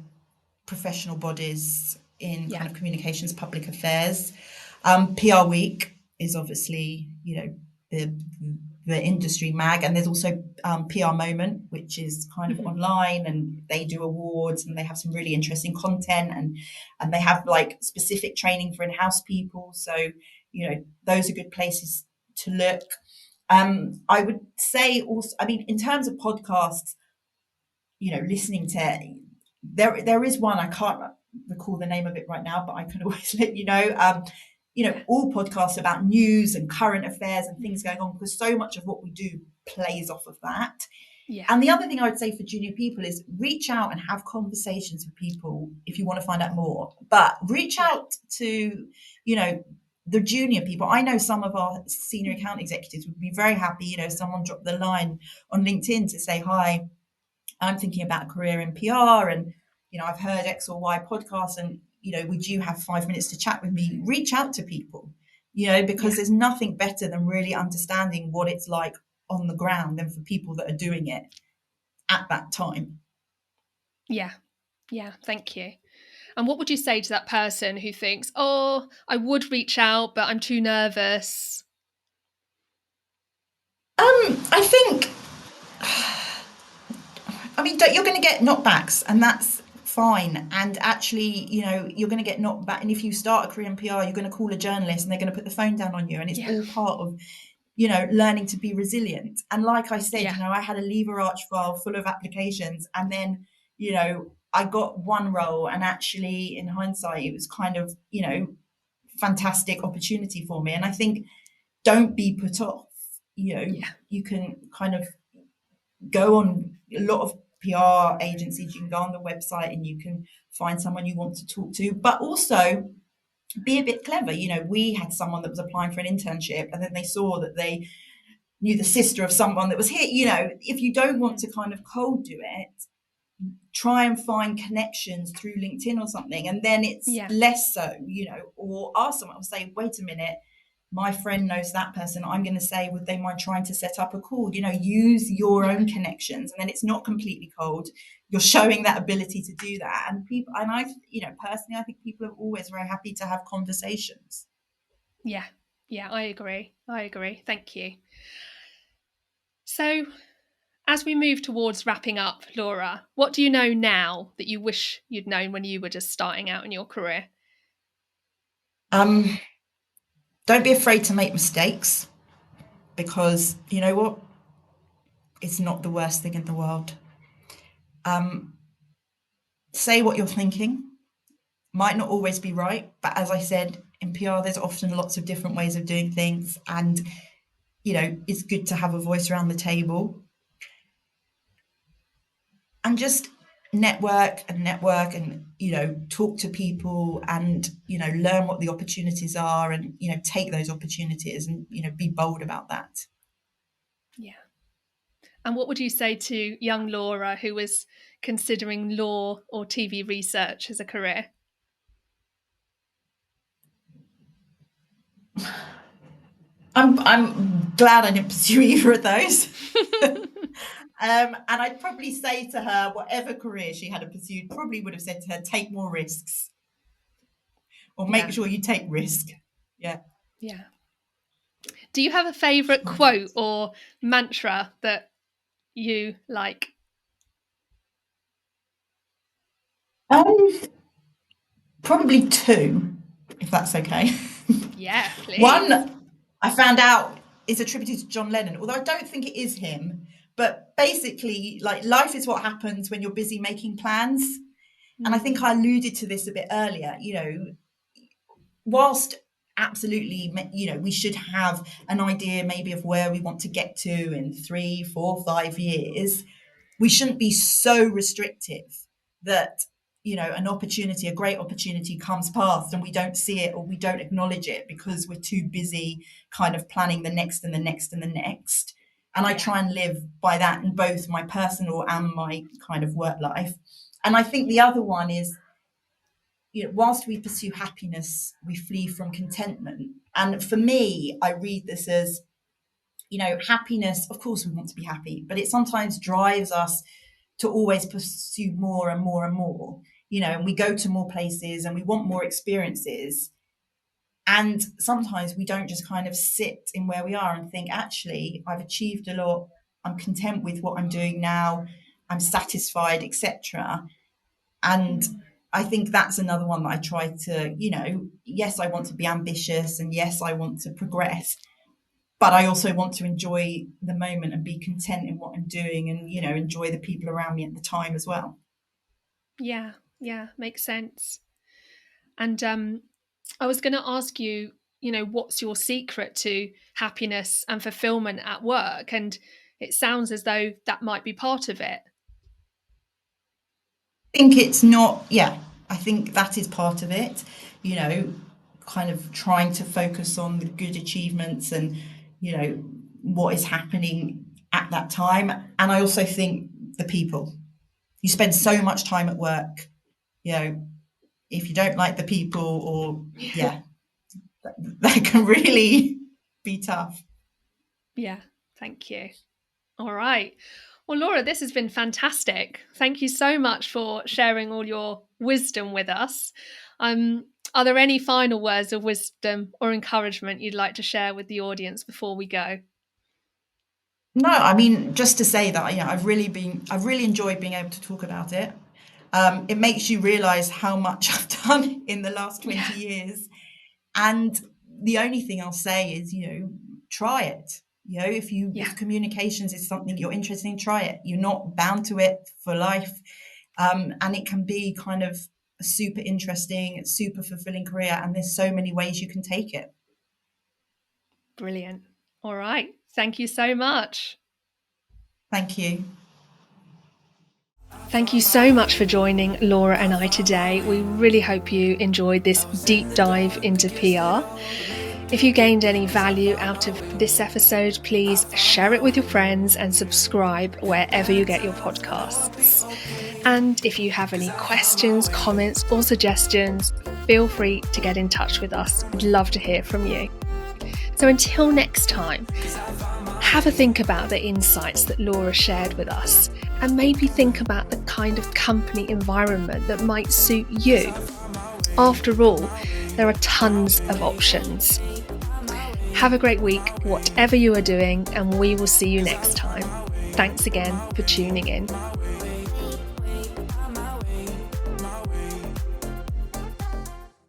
professional bodies in Yeah. kind of communications, public affairs. PR Week is obviously, you know, the industry mag, and there's also PR Moment, which is kind of Mm-hmm. online, and they do awards and they have some really interesting content, and they have like specific training for in-house people. So, you know, those are good places to look. I would say also, I mean, in terms of podcasts, you know, listening to, there is one, I can't recall the name of it right now, but I can always let you know. You know, Yeah. all podcasts about news and current affairs and things Mm-hmm. going on, because so much of what we do plays off of that. Yeah. And the other thing I would say for junior people is reach out and have conversations with people if you want to find out more. But reach Yeah. out to, you know, the junior people. I know some of our senior Mm-hmm. account executives would be very happy, you know, someone dropped the line on LinkedIn to say, hi, I'm thinking about a career in PR, and, you know, I've heard X or Y podcast, and, you know, would you have 5 minutes to chat with me? Reach out to people, you know, because Yeah. there's nothing better than really understanding what it's like on the ground than for people that are doing it at that time. Yeah. Yeah. Thank you. And what would you say to that person who thinks, oh, I would reach out, but I'm too nervous? I think, I mean, you're going to get knockbacks, and that's fine. And actually, you know, you're going to get knocked back. And if you start a career in PR, you're going to call a journalist and they're going to put the phone down on you. And it's Yeah. all part of, you know, learning to be resilient. And like I said, Yeah. you know, I had a lever arch file full of applications, and then, you know, I got one role, and actually, in hindsight, it was kind of, you know, fantastic opportunity for me. And I think, don't be put off. You know, Yeah. you can kind of go on a lot of PR agencies, you can go on the website and you can find someone you want to talk to, but also be a bit clever. You know, we had someone that was applying for an internship, and then they saw that they knew the sister of someone that was here. You know, if you don't want Mm. to kind of cold do it, try and find connections through LinkedIn or something, and then it's Yeah. less so, you know, or ask someone, say, wait a minute, my friend knows that person. I'm going to say, would they mind trying to set up a call? You know, use your Yeah. own connections, and then it's not completely cold. You're showing that ability to do that. And people, and I, you know, personally, I think people are always very happy to have conversations. Yeah. Yeah. I agree. I agree. Thank you. So, as we move towards wrapping up, Laura, what do you know now that you wish you'd known when you were just starting out in your career? Um, don't be afraid to make mistakes, because you know what? It's not the worst thing in the world. Say what you're thinking. Might not always be right, but as I said, in PR, there's often lots of different ways of doing things, and you know, it's good to have a voice around the table, and just network and, you know, talk to people, and, you know, learn what the opportunities are, and, you know, take those opportunities, and, you know, be bold about that. Yeah. And what would you say to young Laura who was considering law or TV research as a career? I'm glad I didn't pursue either of those. And I'd probably say to her, whatever career she had pursued, probably would have said to her, take more risks, or make Yeah. sure you take risk. Yeah. Yeah. Do you have a favourite quote or mantra that you like? Probably two, if that's okay. Yeah, please. One I found out is attributed to John Lennon, although I don't think it is him. But basically, like, life is what happens when you're busy making plans. And I think I alluded to this a bit earlier. Whilst absolutely, we should have an idea maybe of where we want to get to in 3, 4, 5 years, we shouldn't be so restrictive that a great opportunity comes past and we don't see it or we don't acknowledge it because we're too busy kind of planning the next and the next and the next. And I try and live by that in both my personal and my kind of work life. And I think the other one is, whilst we pursue happiness, we flee from contentment. And for me, I read this as, happiness, of course we want to be happy, but it sometimes drives us to always pursue more and more and more, and we go to more places and we want more experiences. And sometimes we don't just kind of sit in where we are and think, actually, I've achieved a lot. I'm content with what I'm doing now. I'm satisfied, etc. And I think that's another one that I try to, yes, I want to be ambitious and yes, I want to progress, but I also want to enjoy the moment and be content in what I'm doing and, enjoy the people around me at the time as well. Yeah, makes sense. And I was going to ask you, what's your secret to happiness and fulfillment at work? And it sounds as though that might be part of it. I think it's not, I think that is part of it, kind of trying to focus on the good achievements and, what is happening at that time. And I also think the people. You spend so much time at work, if you don't like the people or, that can really be tough. Yeah, thank you. All right. Well, Laura, this has been fantastic. Thank you so much for sharing all your wisdom with us. Are there any final words of wisdom or encouragement you'd like to share with the audience before we go? No, I mean, just to say that, I've really enjoyed being able to talk about it. It makes you realize how much I've done in the last 20 years. And the only thing I'll say is, try it. If communications is something you're interested in, try it. You're not bound to it for life. And it can be kind of a super interesting, super fulfilling career. And there's so many ways you can take it. Brilliant. All right. Thank you so much. Thank you. Thank you so much for joining Laura and I today. We really hope you enjoyed this deep dive into PR. If you gained any value out of this episode, please share it with your friends and subscribe wherever you get your podcasts. And if you have any questions, comments, or suggestions, feel free to get in touch with us. We'd love to hear from you. So until next time, have a think about the insights that Laura shared with us, and maybe think about the kind of company environment that might suit you. After all, there are tons of options. Have a great week, whatever you are doing, and we will see you next time. Thanks again for tuning in.